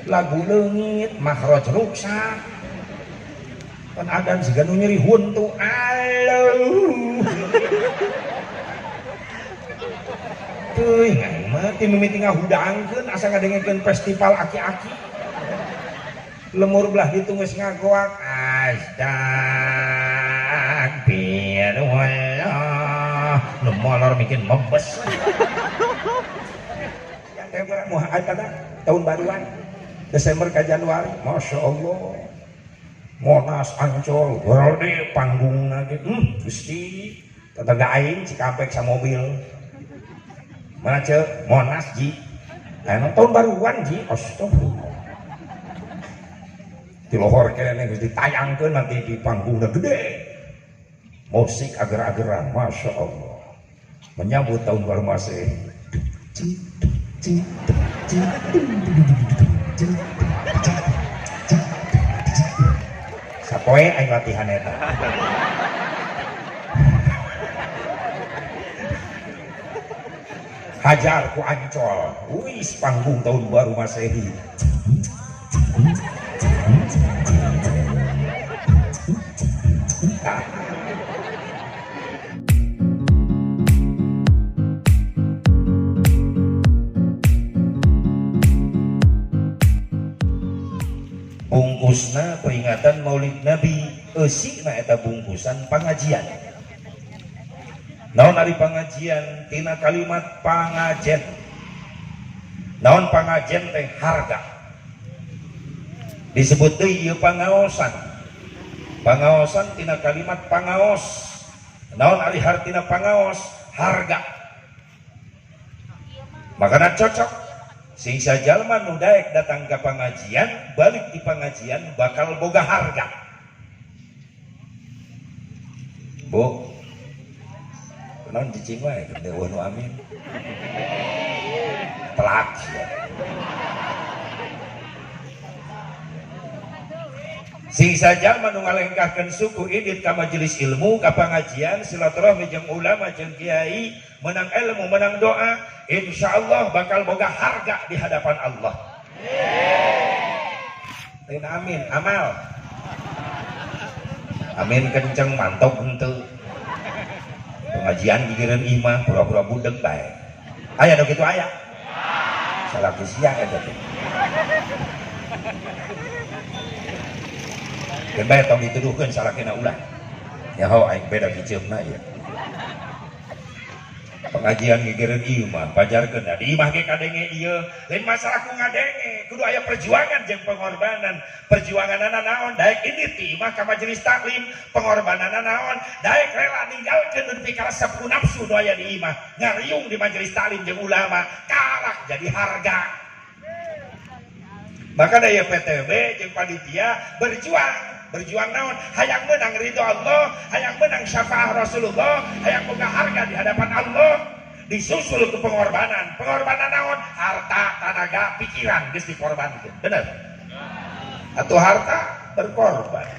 lagu leungit makhraj ruksa kan adan siga nu nyeri huntu aloh teuing aing mah ti mimiti ngahudangkeun asa ngadengkeun festival aki-aki lemur belah ditu geus ngagoak astagfirullah nu molor bikin membes yang kayak moal ada tahun baruan Desember ke Januari, Masya Allah Monas Ancol gede panggung lagi Gusti tetangga aing Cikampek sa mobil mana cek Monas ji tahun baruan ji astagfirullah di lohor kene geus ditayangkeun nanti di panggungna gede musik ager-ageran Masya Allah menyambut tahun baru Masehi sapoe aing latihan eta hajar ku Ancol wis panggung tahun baru Masehi bungkusna peringatan Maulid Nabi eusina eta bungkusan pangajian naon ari pangajian tina kalimat pangajen naon pangajen teh harga disebut deui ieu pangaosan pangaosan tina kalimat pangaos naon ari hartina pangaos harga makana cocok sing sajalma nu daek datang ke pengajian balik di pengajian bakal boga harga bu naon cicing wae dewe nu amin telak sing sajalma nu ngalengkahkeun suku idit ka majelis ilmu ka pengajian silaturahmi jeung ulama jeung kiai menang ilmu menang doa insyaallah bakal boga harga di hadapan Allah amin amal amin kenceng mantap henteu pengajian gigireun imah pura-pura budeg bae aya nu kitu aya salaki sia eta teh dan bae tong dituduhkeun salakina ulah nyaho aing beda kiceumna ieu pengajian gigireun ieu mah pajarkeun di imah ge kadenge ieu lain masalah ku ngadenge kudu aya perjuangan jeung pengorbanan perjuanganna naon daek ini ti imah ka majelis taklim pengorbananna naon daek rela ninggalkeun nu pikara sapu nafsu nu aya di imah ngariung di majelis taklim jeung ulama kalah jadi harga maka daya PTB jeung panitia berjuang naon hayang menang ridho Allah hayang menang syafaat Rasulullah hayang boga harga di hadapan Allah disusul ke pengorbanan naon harta tenaga pikiran geus dikorbankeun bener atuh harta berkorban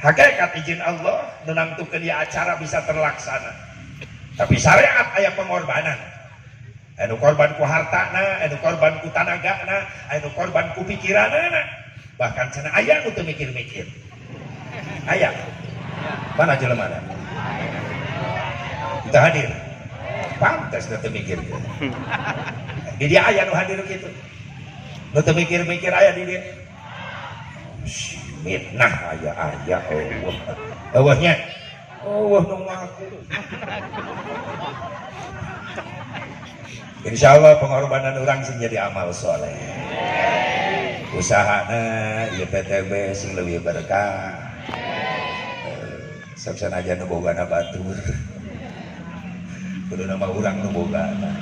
hakikat izin Allah menentukeun ieu acara bisa terlaksana tapi syariat aya pengorbanan anu korban ku hartana anu korban ku tanagana anu korban ku pikiranana bahkan cenah aya nu teu mikir-mikir aya mana jelemana kita hadir pantas teu mikir di dia aya nu hadir kitu nu teu mikir-mikir aya di dia mitnah aya Allah eueuhnya Allah nu ngaku insyaallah pengorbanan orang sing jadi amal soleh usahana ieu PTB sing leuwih berkah sok sanajan nu bogana batur kudu nama urang nu bogana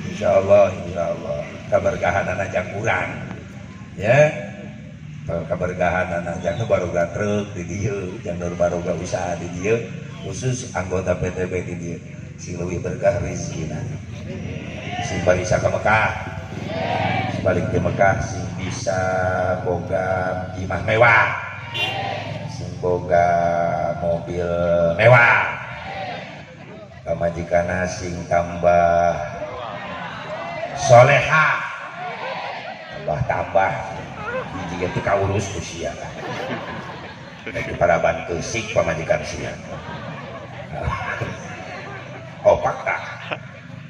insyaallah kaberkahanana jang urang ya kaberkahanana jang nu baroga truk di dieu jang nu baroga usaha di dieu khusus anggota PTB di dieu sing leuwih berkah rezekina sing barisa ka Mekah balik ke Mekah sing bisa boga imah mewah sing boga mobil mewah kamajikana sing tambah soleha wah tambah jika itu kaurus usia itu para bantu sik pamajikan sia opak tak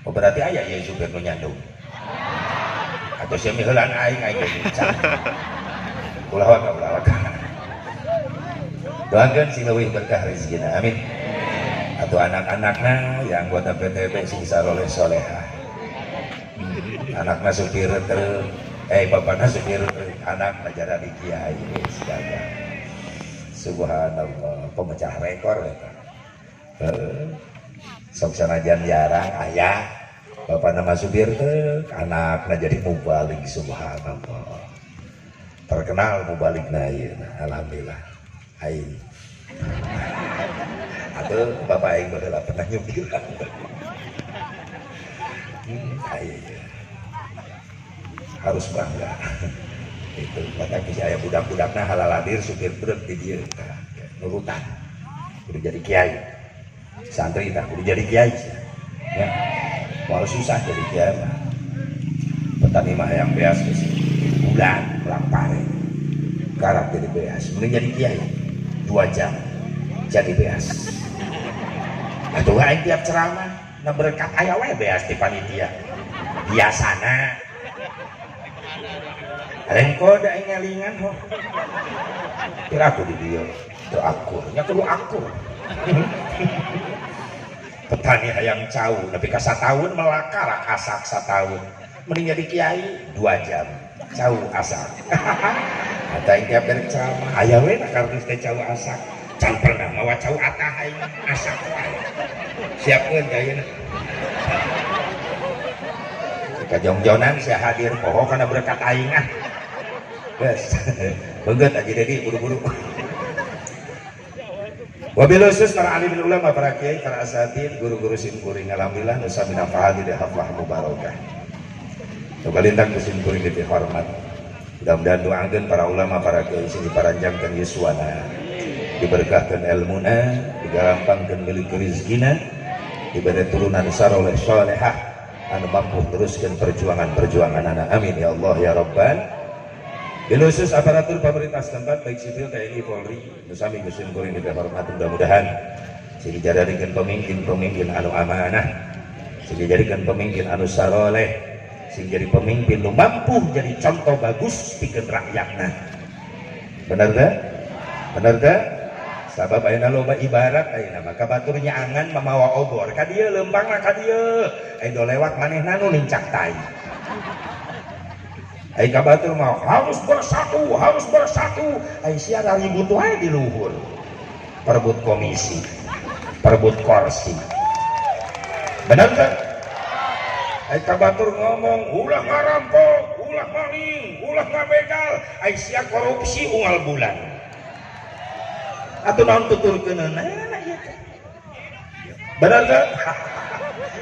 oh berarti ayah ya supir menyandung atau siapa helan aing kencang ulawak doakan si leuwih berkah rezekina amin atau anak-anaknya yang anggota PTB sing saroleh solehah anaknya supir truk bapaknya supir truk anak jadi di kiai segala subhanallah pemecah rekor ya sok sanajan jarang ayah bapak nama supir truk anaknya jadi mubalik subhanallah terkenal mubalik naik alhamdulillah aing atau bapak aing adalah pernah nyupir harus bangga itu maka saya budak-budaknya halal hadir supir truk di dia nurutan udah jadi kiai santri tak udah jadi kiai ya mau susah jadi kiai petani mah yang beas bulan melampar garap jadi beas mending jadi kiai 2 jam jadi beas atau aing tiap ceramah na berkat aya we beas di panitia biasana rengko da ngalingan ho kira aku di dia itu akur nya kudu akur petani hayang cau tapi ka satahun melakar asak satahun mending jadi kiai 2 jam cau asak ada yang tiap dari ceramah aya we na kartis teh cau asak can pernah mawa cau atah aing asak wae siapkeun ayeuna kajong-jonan saya hadir poho karena berkat aing ah guys beungeut aja dedi buru-buru wabil khusus para alim ulama para kiai para asatid guru-guru simkuring alhamdulillah nusa minafah di haflah mubarakah nukalintang kusimkuring di hormat mudah-mudahan doakeun para ulama para kiai sing diparanjangkeun yuswana diberkahkan ilmuna digalampangkeun milik rezekina diberi turunan saroleh solehah anu mampu teruskan perjuangan anak amin ya Allah ya Rabbal khusus aparatur pemerintah setempat baik sipil TNI Polri nusami gusim kuring dihormat mudah-mudahan sing dijadikan pemimpin anu amanah sing dijadikan pemimpin anu saroleh sing jadi pemimpin nu mampu jadi contoh bagus pikeun rakyatna bener teh sabab ayeuna loba ibarat ayeuna maka baturnya angan mamawa obor ka dieu lembangna ka dieu do lewat manehna nu nincak tai ai ka batur mah harus bersatu ai sia ribut wae di luhur perebut komisi perebut kursi bener teh ai ka batur ngomong ulah ngarampok ulah maling ulah ngabegal ai sia korupsi unggal bulan atau naon tuturkeun nah ieu teh bener teh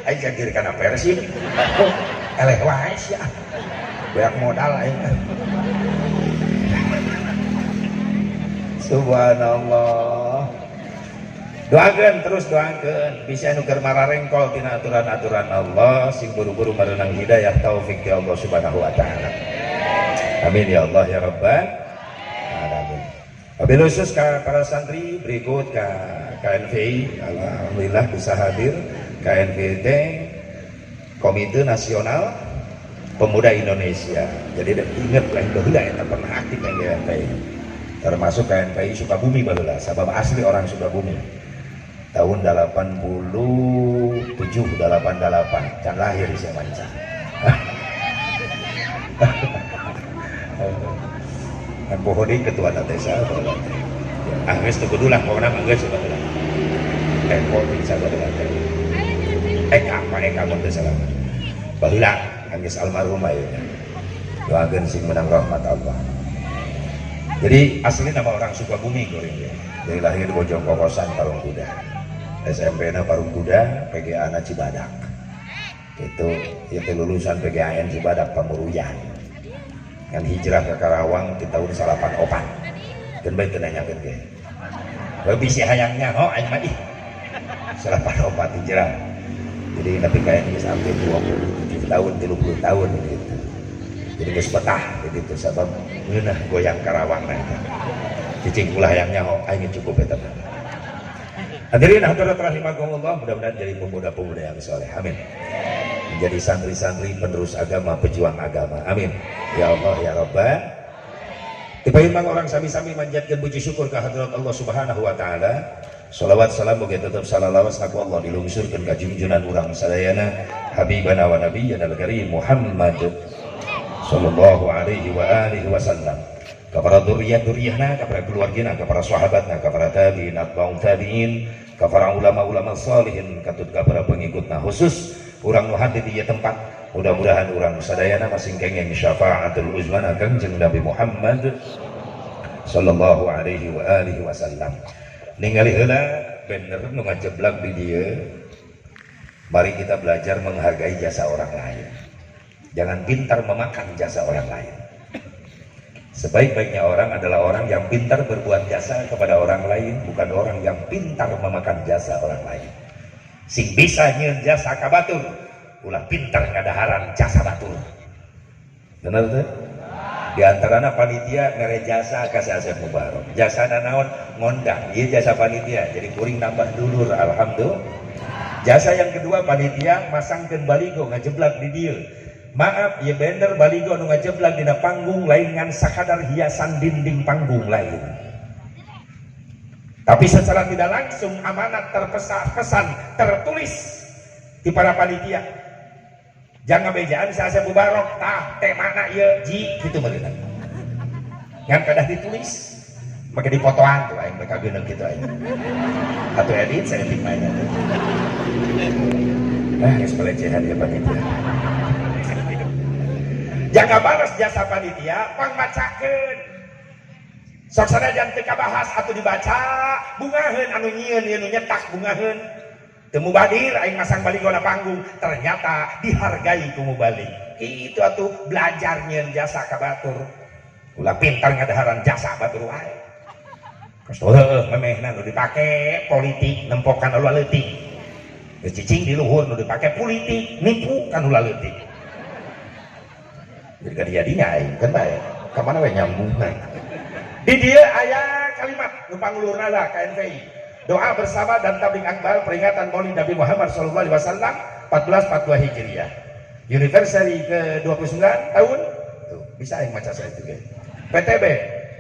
aing jagir kana Persib eleh wae sia banyak modal aing subhanallah doakeun terus doakeun bisa anu keur mararengkol tina aturan-aturan Allah sing buru-buru mareunang hidayah taufik ya Allah subhanahu wa taala amin ya Allah ya rabbal wabil khusus para santri berikut ke KNVI alhamdulillah bisa hadir KNVT Komite Nasional Pemuda Indonesia jadi ingat lah baheula eta pernah aktif yang KNVI termasuk KNVI Sukabumi baheula sabab asli orang Sukabumi tahun 87 88 can lahir sia manca kan pohon ini ketua desa angges tuh kudu lah pokoknya angges sebetulnya kok bisa sebetulnya Eka monteh selama baheula angges almarhum ayeuna doakeun sing menang rahmat Allah jadi asli nama orang Sukabumi goreng ya dari lahir di Bojong Kokosan Parung Kuda SMP na Parung Kuda PGA na Cibadak itu lulusan PGAN Cibadak Pamuruyan yang hijrah ke Karawang di tahun 84 dan baik nanyakeun ge bisi hayangnya aing mah ih 84 hijrah jadi tapi kayak ini sampai 27 tahun 30 tahun gitu jadi geus betah jadi itu sabab ngeunah goyang Karawang nah cicing ulah yang nyaho aing cukup eta. Hadirin hadirat rahimakumullah, mudah-mudahan jadi pemuda-pemuda yang soleh, amin. Menjadi santri-santri penerus agama, pejuang agama, amin. Ya Allah ya Rabbah. Tiba-tiba orang sami-sami manjatkan puji syukur ke hadirat Allah Subhanahu wa taala. Shalawat salam mugi tetep salalawas aku Allah dilungsurkeun ka junjunan urang sadayana habibana wa nabiyyana al-karim Muhammad sallallahu alaihi wa alihi wasallam. Kepada duriyah-duriyahna, kepada keluargana, kepada sahabatna, kepada tabi'in, atba'un tabi'in, kepada ulama-ulama salihin, katut kepada pengikutna khusus urang nu hadir di tempat. Mudah-mudahan urang sadayana masing kenging syafaatul uzmana Kangjeng Nabi Muhammad sallallahu alaihi wa alihi wasallam. Ningali heula bener nu ngajeblak di dieu. Mari kita belajar menghargai jasa orang lain. Jangan pintar memakan jasa orang lain. Sebaik-baiknya orang adalah orang yang pintar berbuat jasa kepada orang lain, bukan orang yang pintar memakan jasa orang lain. Sing bisa nyieun jasa ka batur, ulah pintar ngadaharan jasa batur. Bener tuh? Di antarana panitia mere jasa ka Asep Mubarok. Jasana naon? Ngondang. Ieu jasa panitia, jadi kuring nambah dulur, alhamdulillah. Jasa yang kedua panitia masangkeun baligo ngajeblak di dieu. Maaf, ya bener baligo nu ngajeblak dina panggung lain ngan sakadar hiasan dinding panggung lain. Tapi secara tidak langsung amanat terpesan tertulis di para panitia. Jangan bejaan si Asep Mubarok tah teh mana ieu ji kitu beunang. Ngan kadah ditulis make dipotoan tuh aing mereka geuneung kitu aing. Atuh edit saya tik mainan. Geus pelecehan ya panitia. Jangan balas jasa panitia, pangbacakeun. Sok sanajan teu kabahas atuh dibaca, bungaheun anu nyieun ieu nu nyetak bungaheun. Teu mubadir aing masang baligona panggung, ternyata dihargai ku mubalik. Itu atuh belajar nyieun jasa ka batur. Ulah pintar ngadaharan jasa batur wae. Kos heueuh memehna nu dipake politik nempokan ulah leutik. Geus cicing di luhur nu dipake politik nipu kan ulah leutik. Jadi jadinya aing kan bae ka mana we nyambung nah. Di dieu aya kalimat nu pangulurna da KNPI. Doa bersama dan tabligh akbar peringatan Maulid Nabi Muhammad sallallahu alaihi wasallam 1442 Hijriah. Anniversary ke-29 tahun. Tuh, bisa aing maca saya itu ge. PTB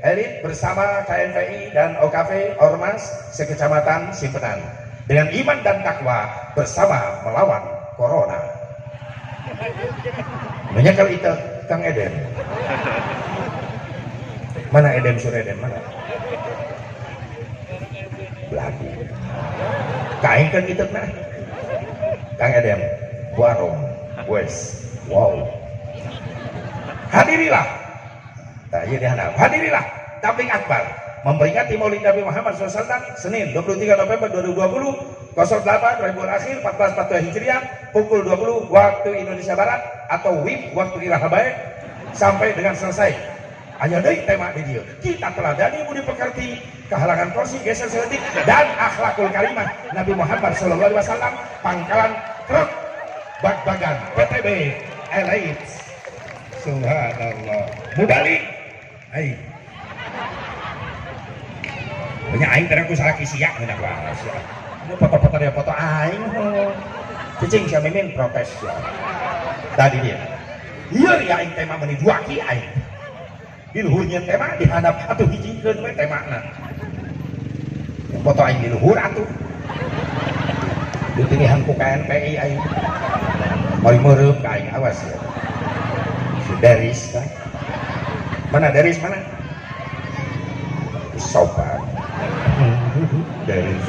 elit bersama KNPI dan OKV Ormas sekecamatan Simpenan dengan iman dan takwa bersama melawan corona. Banyak kalau itu Kang Eden. Mana Eden Sureden mana? Belagu. Kain kan itu nah. Kang Eden, warung, wes, wow. Hadirilah. Nah, iya dihanap. Hadirilah tabligh akbar memperingati Maulid Nabi Muhammad SAW Senin 23 November 2020 08 Rabiul Akhir 1442 Hijriah pukul 20 waktu Indonesia Barat atau WIB waktu Iraha Baik sampai dengan selesai. Hanya dari tema di dia kita teladani budi pekerti kehalangan kursi geser seletik dan akhlakul karimah Nabi Muhammad SAW pangkalan truk bag-bagan PTB Elite. Subhanallah mubalik hai banyak aing tadi aku salah kisiak ngenak bahas ya. Ini foto-foto dia foto aing cicing si mimin protes ya. Tadi dia iya ya aing tema meni dua ki aing di luhurnya tema dihadap atuh hijikeun we temana foto aing di luhur atuh ditinihan ku KNPI aing mari meureub ka aing awas ya si Deris kan mana Deris mana sopan Deris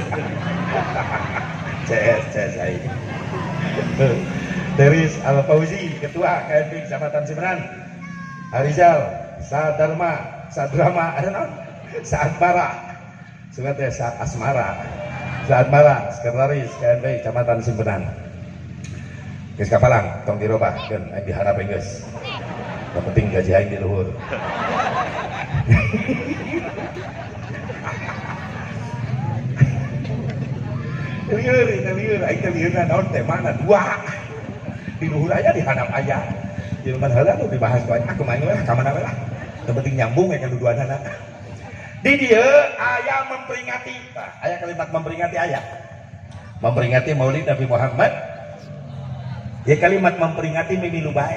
CS aing Deris Al Fauzi ketua KNPI Kecamatan Simpenan Harizal Sadrama ada non Saatbara sebagai Saat Asmara Saatbara sekretaris KNPI Kecamatan Simpenan geus kapalang tong dirobah keun aing diharap geus yang penting gaji aing di luhur lieur aing teh lieur naon teh mana dua di luhur aya di handap aya Jelema heula nu dibahas ku aku mah lah ka mana lah. Teu penting nyambung ya kaduduanana. Di dieu aya memperingati, aya kalimat memperingati aya. Memperingati Maulid Nabi Muhammad. Ya kalimat memperingati mimilu bae.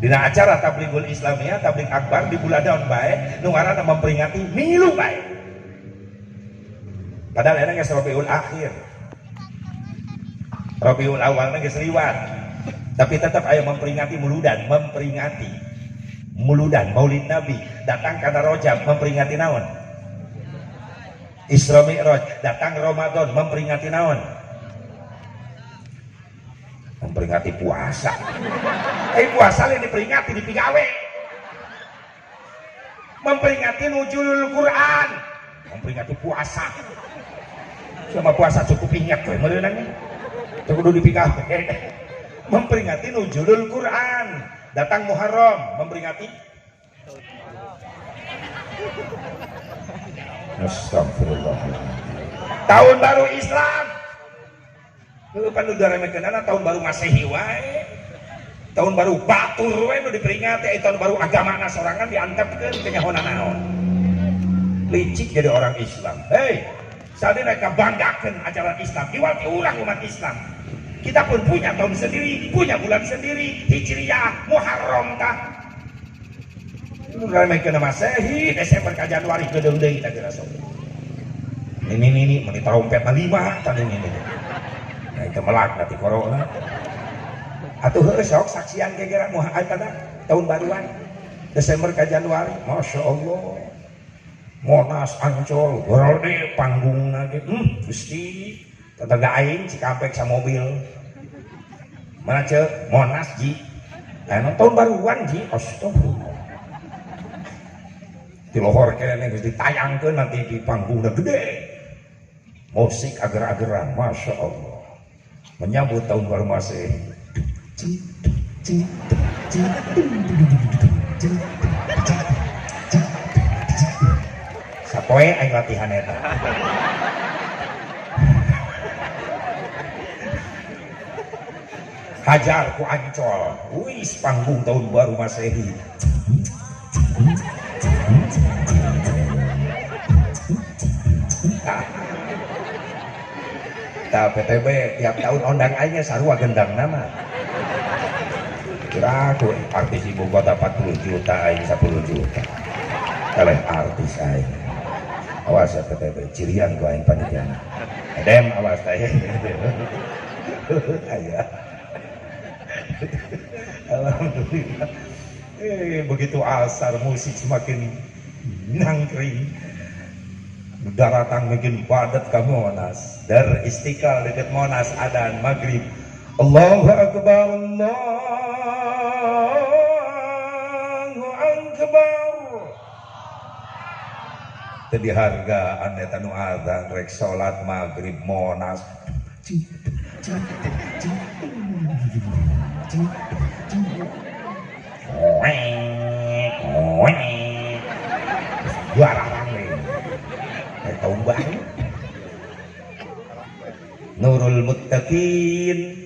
Dina acara Tablighul Islamiyah, Tabligh Akbar di Buladaun bae, nu ngaranna memperingati milu bae. Padahal eta geus Rabiul Akhir. Rabiul Awal geus liwat. Tapi tetap aya memperingati muludan, memperingati muludan Maulid Nabi, datang karena Rajab memperingati naon? Isra Mi'raj, datang Ramadan memperingati naon? Memperingati puasa. Puasa lain diperingati di pigawe. Memperingati nuzulul Quran, memperingati puasa. Sama puasa cukup ingat we meureunna. Cukup di pigawe. Memperingati nuzulul Quran, datang Muharram memperingati Astagfirullah. Tahun baru Islam. Pan udah remekeunana tahun baru Masehi wae. Tahun baru batur wae nu diperingati tahun baru agamana sorangan diantepkeun teh nyaho naon. Licik jadi orang Islam. Hei, sadina kabanggakeun ajaran Islam. Iwal urang umat Islam. Kita pun punya tahun sendiri, punya bulan sendiri, Hijriyah, Muharram tah. Nu remekeun Masehi, Desember ka Januari gedeung deui tah geura sok. Ini meni trompet 5 tadi ini. Nah, itu melak nanti corona. Atuh heuh sok saksian gegera moal tanda tahun baruan Desember ka Januari. Masya Allah. Monas Ancol, gorode panggungna ge. Gusti, tetangga aing Cikampek sa mobil. Mana ceuk? Monas ji. Anu tahun baruan ji. Astagfirullah. Di lohor kene geus ditayangkeun nanti di panggungna gede. Musik ager-ageran, Masya Allah. Menyambut tahun baru Masehi. Sapoe aing latihan eta. Hajar ku Ancol. Wis panggung tahun baru Masehi. Tah PTB tiap tahun ondang aingnya sarua gendang nama. Kira aku artis ibu kota 40 juta aing 10 juta. Kaleh artis aing. Awas ya PTB cirian ku aing panitiana. Edem awas teh. Aya. Alhamdulillah. Begitu asar musik semakin nangkring. Daratan makin padat ke Monas. Dari Istiqlal dekat Monas adzan maghrib. Allahu Akbar, Allahu Akbar. Tadi harga anda tanu adzan rek salat maghrib Monas. Juara rame. Tahun baru Nurul Muttaqin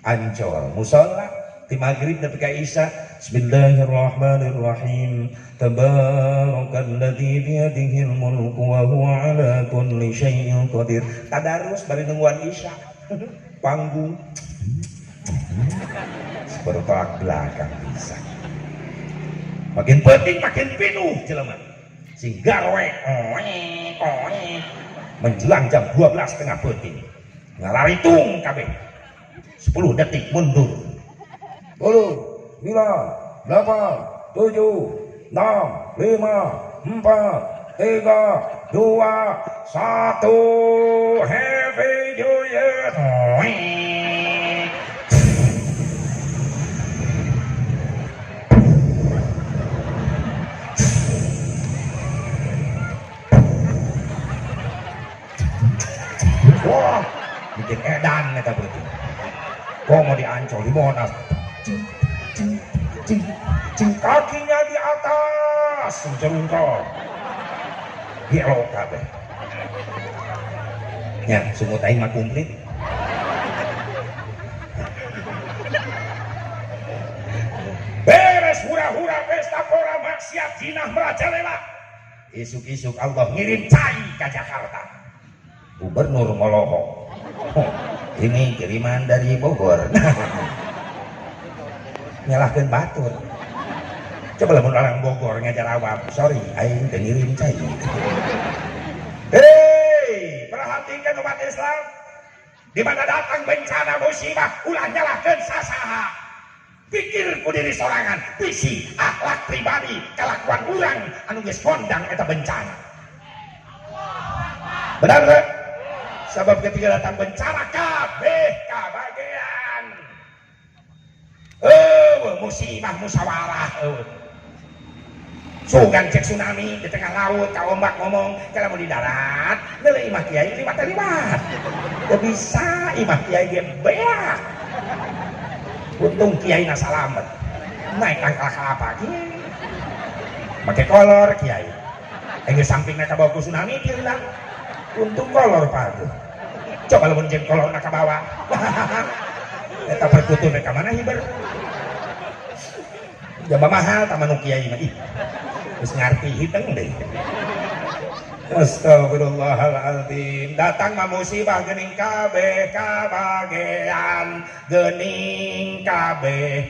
Ancol musola di maghrib nepi ka isya. Bismillahirrahmanirrahim. Tabarakalladzi biyadihil mulku wa huwa ala kulli syai'in qadir. Tadarus bari nungguan isya. Panggung bertolak belakang bisa. Makin penting makin pinuh jelema. Sing garwe menjelang jam 12 tengah penting. Ngalaritung kabeh. 10 detik mundur. 10, 9, 8, 7, 6, 5, 4, 3, 2, 1. Happy New Year. Wah, bikin edan neta berarti. Kok mau di Ancol, di Monas. Kakinya di atas, jengkol. Gelo kabeh. Ya, sumut aing mah komplit. hura-hura pesta pora maksiat jinah merajalela. Isuk-isuk Allah ngirim cai ke Jakarta. Gubernur Moloho. Ini kiriman dari Bogor. Nyalahkan batur. Coba lah orang Bogor ngajar awam. Sorry, aing ngirim cai. Hei, perhatikan umat Islam. Di mana datang bencana musibah, ulah nyalahkan sasaha. Pikir ku diri sorangan, visi, akhlak pribadi, kelakuan urang anu geus kondang eta bencana. Benar gak? Sebab ketika datang bencana kabeh kabagean. Musibah musyawarah. Sugan cek tsunami di tengah laut, ka ombak ngomong, kalau mau di darat, lele imah kiai liwat-liwat. Gak bisa imah kiai ge beak. Untung kiai na salamet. Naik angkal apa kiai? Pakai kolor kiai. Engge sampingna ka bawah ku tsunami hilang. Untung kolor padu. Coba lamun jeung kolor na ka bawah. Eta perkutun ka mana hiber? Jamba mahal tamanu kiai mah. Terus ngarti hiteng deh. Astagfirullahaladzim. Datang mah musibah geuning kabeh kabagean, geuning kabeh.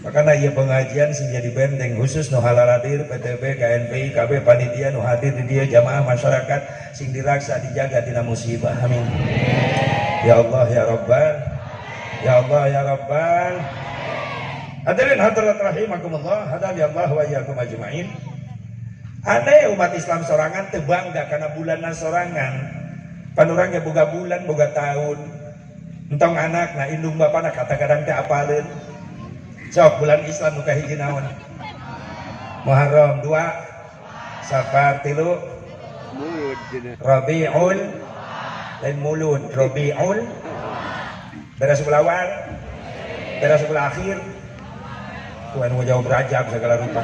Makanya ieu pengajian sing jadi benteng khusus nu halal hadir PTB, KNPI, KB panitia nu hadir di dieu jamaah masyarakat sing diraksa dijaga tina musibah. Amin. Ya Allah ya Rabbal. Ya Allah ya Rabbal. Hadirin hadirat rahimakumullah, hadani Allah wa iyyakum ajmain. Ane umat Islam sorangan teu bangga kana bulanna sorangan. Pan urang ge boga bulan, boga tahun. Entong anak na indung bapana kadang-kadang teu apaleun. Sok bulan Islam nu kahiji naon? Muharram 2, Safar 3, Rabiul lain mulud, Rabiul beres sebelah awal, beres sebelah akhir. Tuhan mau jawab Rajab segala rupa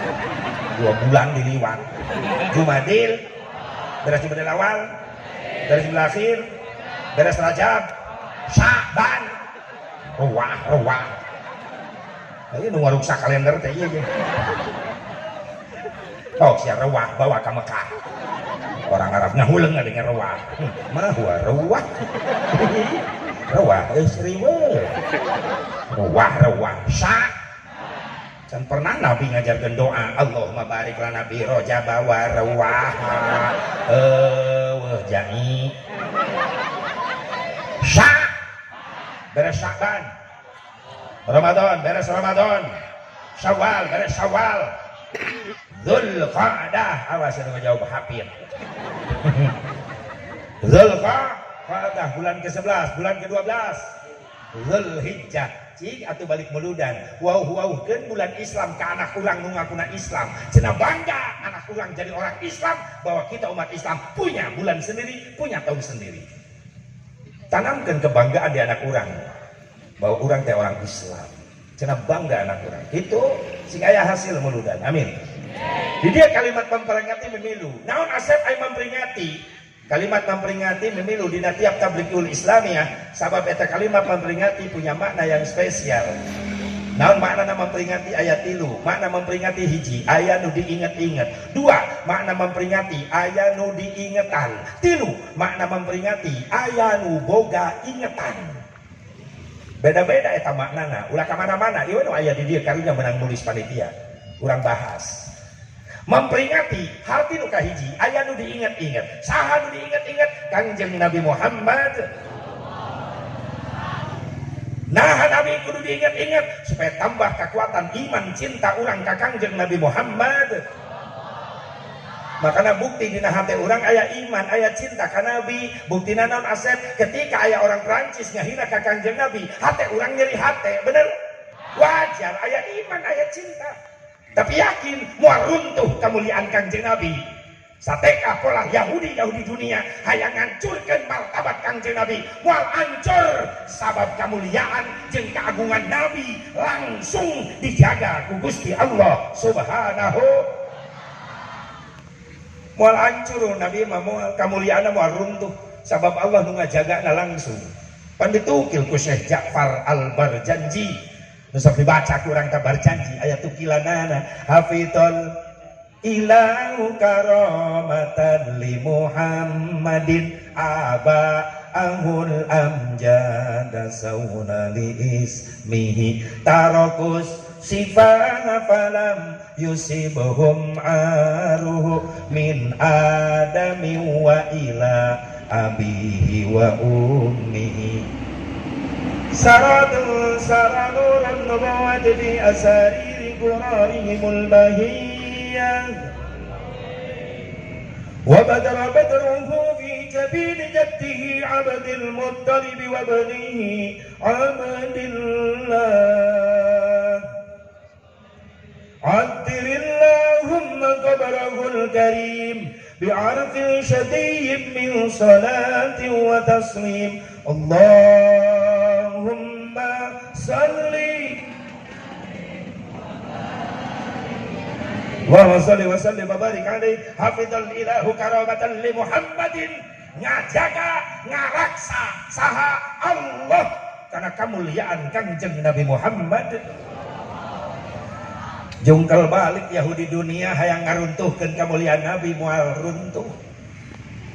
2 bulan diliwat. Jumadil beres Jumadil awal, beres Jumadil akhir, beres Rajab, Syaban, ruwah. Ayo nu ngaruksa kalender teh ieu ge. Tok sia ruwah bawa ka Mekah. Orang Arab ngahuleung dengan ruwah. Mah ruwah. Ruwah istri we. Ruwah, sya. Can pernah Nabi ngajarkan doa Allahumma barik lana bi Rajab wa rawah jani sya beres Sya'ban Ramadan beres Ramadan Syawal beres Syawal Dzulqa'dah awas anu ngajawab hafid Dzulqa'dah bulan ke-11 bulan ke-12 Dzulhijjah cik atau balik meludan wow kan bulan Islam ke anak urang nu ngakuna Islam cenah bangga anak urang jadi orang Islam bahwa kita umat Islam punya bulan sendiri punya tahun sendiri. Tanamkan kebanggaan di anak urang bahwa urang teh orang Islam cenah bangga anak urang itu sing aya hasil meludan. Amin. Di dia kalimat memperingati memilu naon asep ai memperingati kalimat memperingati memilu di tiap tabligul Islamiyah sabab eta kalimat memperingati punya makna yang spesial. Naon makna memperingati ayat 3 makna memperingati hiji aya nu diinget-inget 2 makna memperingati aya nu diingetan 3 makna memperingati aya nu boga ingetan beda-beda eta maknana ulah ka mana-mana ieu nu aya di dieu karunya menang nulis panitia urang bahas memperingati harti nu kahiji aya nu diinget-inget saha nu diinget-inget Kangjeng Nabi Muhammad nah Nabi kudu diinget-inget supaya tambah kekuatan iman cinta urang ka Kangjeng Nabi Muhammad makanya bukti dina hati urang aya iman aya cinta ka Nabi buktina naon asep ketika aya orang Prancis ngahina ka Kangjeng Nabi hati urang nyeri hati bener wajar aya iman aya cinta tapi yakin mual runtuh kemuliaan Kangjeng Nabi sateka pola Yahudi dunia hayang ngancurkeun martabat Kangjeng Nabi mual hancur sabab kemuliaan jeung keagungan Nabi langsung dijaga ku Gusti Allah Subhanahu mual hancur Nabi mah mual kemuliaanna mual runtuh sabab Allah nu ngajagana langsung pan ditukil ku Syekh Ja'far Al-Barjanji nu sok dibaca kurang kabar janji ayat tukilanana hafidhal ilahu karamatan li Muhammadin aba ahul amjada sauna li ismihi tarakus sifah falam yusibuhum aruhu min adami wa ila abihi wa ummihi saradun saradun nubuwati fi asariri qurarihimul bahiyyah wa badara badruhu fi jabin jaddihi abdil muttalib wa banihi abdillah عطر اللهم قبره الكريم بعرف شديد من صلاة وتسليم اللهم صل وسلم وبارك عليه حفظ الإله كرامة لمحمد ngajaga ngaraksa saha Allah karena kemuliaan Kangjeng Nabi Muhammad. Jungkel balik Yahudi dunia hayang ngaruntuhkeun kemuliaan Nabi moal runtuh.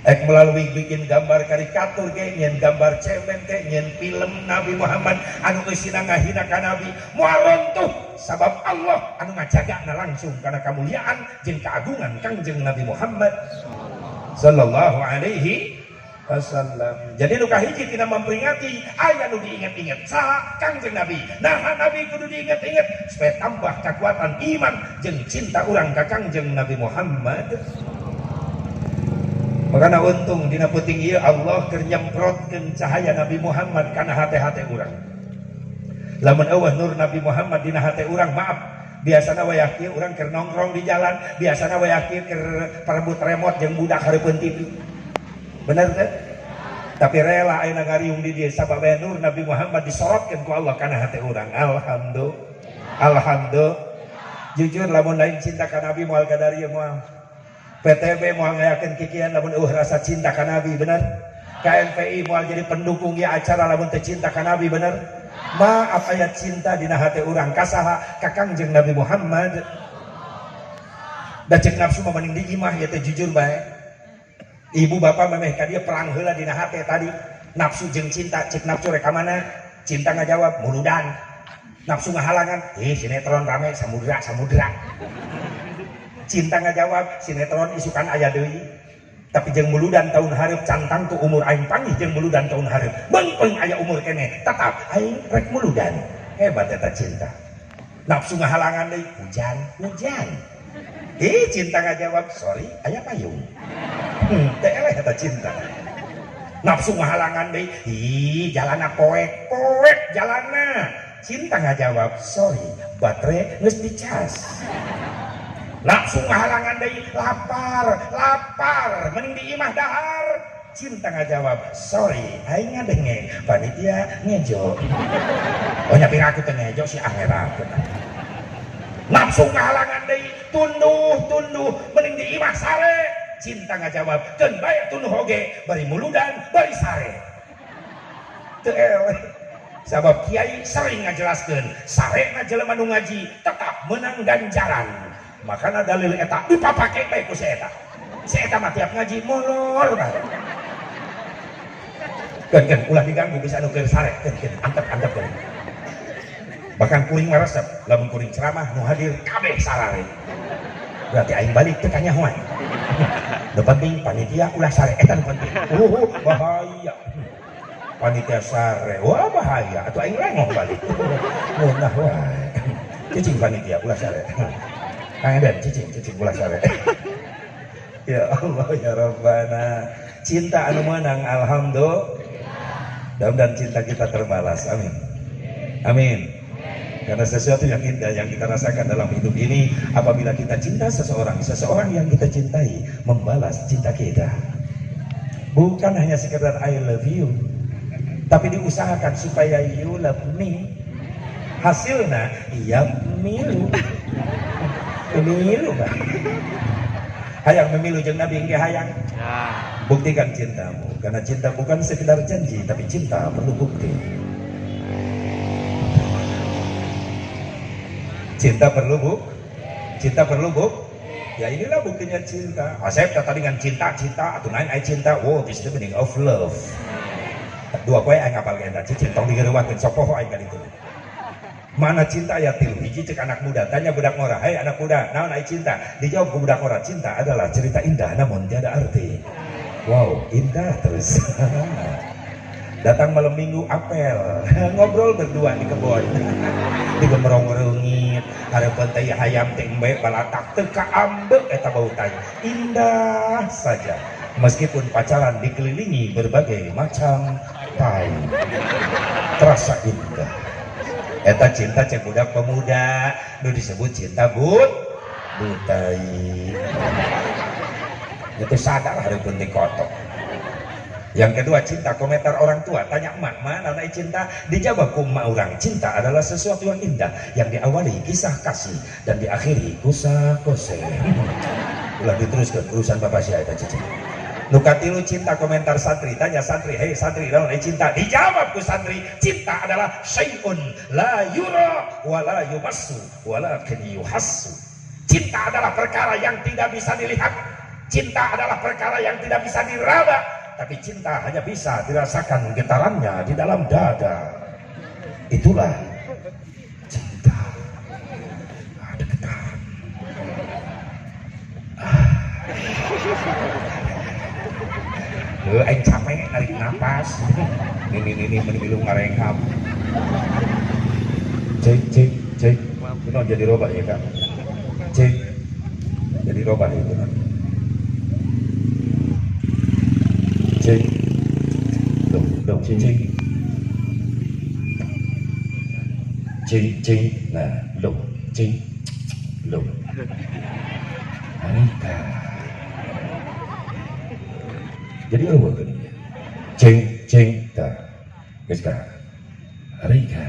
Ek melalui bikin gambar karikatur ke nyen gambar cemen ke nyen film Nabi Muhammad anu eusina ngahina ka Nabi moal runtuh sabab Allah anu ngajagana langsung karena kemuliaan jeung keagungan Kangjeng Nabi Muhammad sallallahu alaihi wasallam. Jadi nu kahiji tina memperingati aya nu diinget-inget saha Kangjeng Nabi. Nah Nabi kudu diinget-inget supaya tambah kekuatan iman jeung cinta urang ka Kangjeng Nabi Muhammad. Makana untung dina peuting ieu Allah keur nyemprotkeun cahaya Nabi Muhammad kana hate-hate urang. Lamun eueuh nur Nabi Muhammad dina hate urang maaf biasana wayah kieu urang keur nongkrong di jalan, biasana wayah kieu keur parebut remote jeung budak hareupeun TV. Benar kan? Tapi rela ayeuna ngariung di dieu sabab nur Nabi Muhammad disorotkeun ku Allah kana hate urang. Alhamdulillah. Jujur lamun lain cinta ka Nabi moal ka dari moal. PTB moal ngayakeun kikian lamun eueuh rasa cinta ka Nabi bener. KNPI moal jadi pendukung ya acara lamun teu cinta ka Nabi bener. Maaf aya cinta dina hate urang ka saha? Ka Kangjeng Nabi Muhammad. Da cek nafsu mah mending diimah ya teh jujur bae. Ibu bapak memeh ka dia perang heula dina hate tadi nafsu jeung cinta cek nafsu rek ka mana cinta ngajawab muludan nafsu ngahalangan sinetron rame samudra cinta ngajawab sinetron isukan aya deui tapi jeung muludan tahun hareup cantang tu umur aing panggih jeung muludan tahun hareup beung aya umur keneh tetap aing rek muludan hebat eta cinta nafsu ngahalangan deui hujan cinta ngajawab sorry aya payung teh eleh eta cinta nafsu ngahalangan deui jalanna poek jalanna cinta ngajawab sorry baterai geus dicas nafsu ngahalangan deui lapar mending diimah dahar cinta ngajawab sorry aing ngadenge panitia ngejo oh nyapiraku teh ngejo si akhirat nafsu ngahalangan deui tunduh mending diimah sare cinta ngajawab keun bae tunduh oge bari muludan bari sare teu eleh sabab kiai sering ngajelaskeun sarena jelema nu ngaji tetap menang ganjaran makana dalil eta dipapake bae ku si eta mah tiap ngaji molor bae keun ulah diganggu bisa anu keur sare keun antep keun bahkan kuring maresep lamun kuring ceramah nu hadir kabeh sarare berarti aing balik teh ka nyahoan nu penting panitia ulah sare eta nu penting bahaya panitia sare wah bahaya atuh aing lengoh balik munah wae cicing panitia ulah sare Kang Eden cicing ulah sare ya Allah ya Rabbana cinta anu menang alhamdulillah mudah-mudahan cinta kita terbalas amin karena sesuatu yang indah yang kita rasakan dalam hidup ini apabila kita cinta seseorang yang kita cintai membalas cinta kita bukan hanya sekedar I love you tapi diusahakan supaya you love me hasilnya iya milu Bang Hayang memilu jeung Nabi engke hayang. Buktikan cintamu, karena cinta bukan sekedar janji, tapi cinta perlu bukti. Cinta perlu cinta perlu ya inilah buktinya cinta. Asep kata dengan cinta atau naik cinta. Wow, this is the meaning of love. Dua poe aing ngapal eta cinta digeureuwakeun sok poho aing ka ditu. Mana cinta ya tilu hiji cek anak muda tanya budak ngora, "Hei anak muda, naon ai cinta?" Dijawab ku budak ngora, "Cinta adalah cerita indah namun tiada arti." Wow, indah terus. Datang malam minggu apel, ngobrol berdua di kebun, digemerong-gerungit, harapan teh hayam teh embe balatak teu kaambek eta bau tai. Indah saja. Meskipun pacaran dikelilingi berbagai macam tai. Terasa indah. Eta cinta cek budak pemuda, nu disebut cinta butai. Itu sadar harapan teh kotok. Yang kedua cinta, komentar orang tua. Tanya emak, mana naik cinta? Dijawab ku emak orang, cinta adalah sesuatu yang indah yang diawali kisah kasih dan diakhiri kusa-kose. Ulah diteruskan urusan bapak saya eta cici. Nukatilu cinta, komentar santri. Tanya santri, "Hei santri, naon naik cinta?" Dijawab ku santri, cinta adalah syai'un la yura wa la yumassu walakin yuhassu. Cinta adalah perkara yang tidak bisa dilihat. Cinta adalah perkara yang tidak bisa diraba. Tapi cinta hanya bisa dirasakan getarannya di dalam dada. Itulah cinta. Ada getaran. Aing capek narik napas. Ini menilung ngarengkap. Cek. Itu jadi robak ya kak. Cek. Jadi robak itu nanti. Cing, dong cing, nah dong cing, Anita. Jadi apa kan? Cing, tak, guys Anita.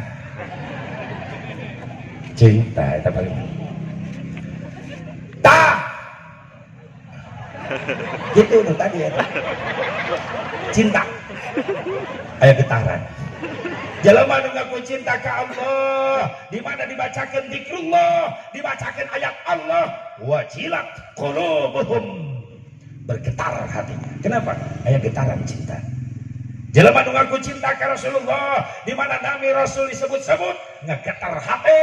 Cing, tak, apa lagi? Gitu tuh tadi ya. Cinta aya getaran. Jelema nu ngaku cinta ka Allah, di mana dibacakeun zikrullah, dibacakeun ayat Allah, wajilat qulubuhum, bergetar hatinya. Kenapa? Aya getaran cinta. Jelema nu ngaku cinta ka Rasulullah, di mana nami Rasul disebut-sebut, ngegetar hati,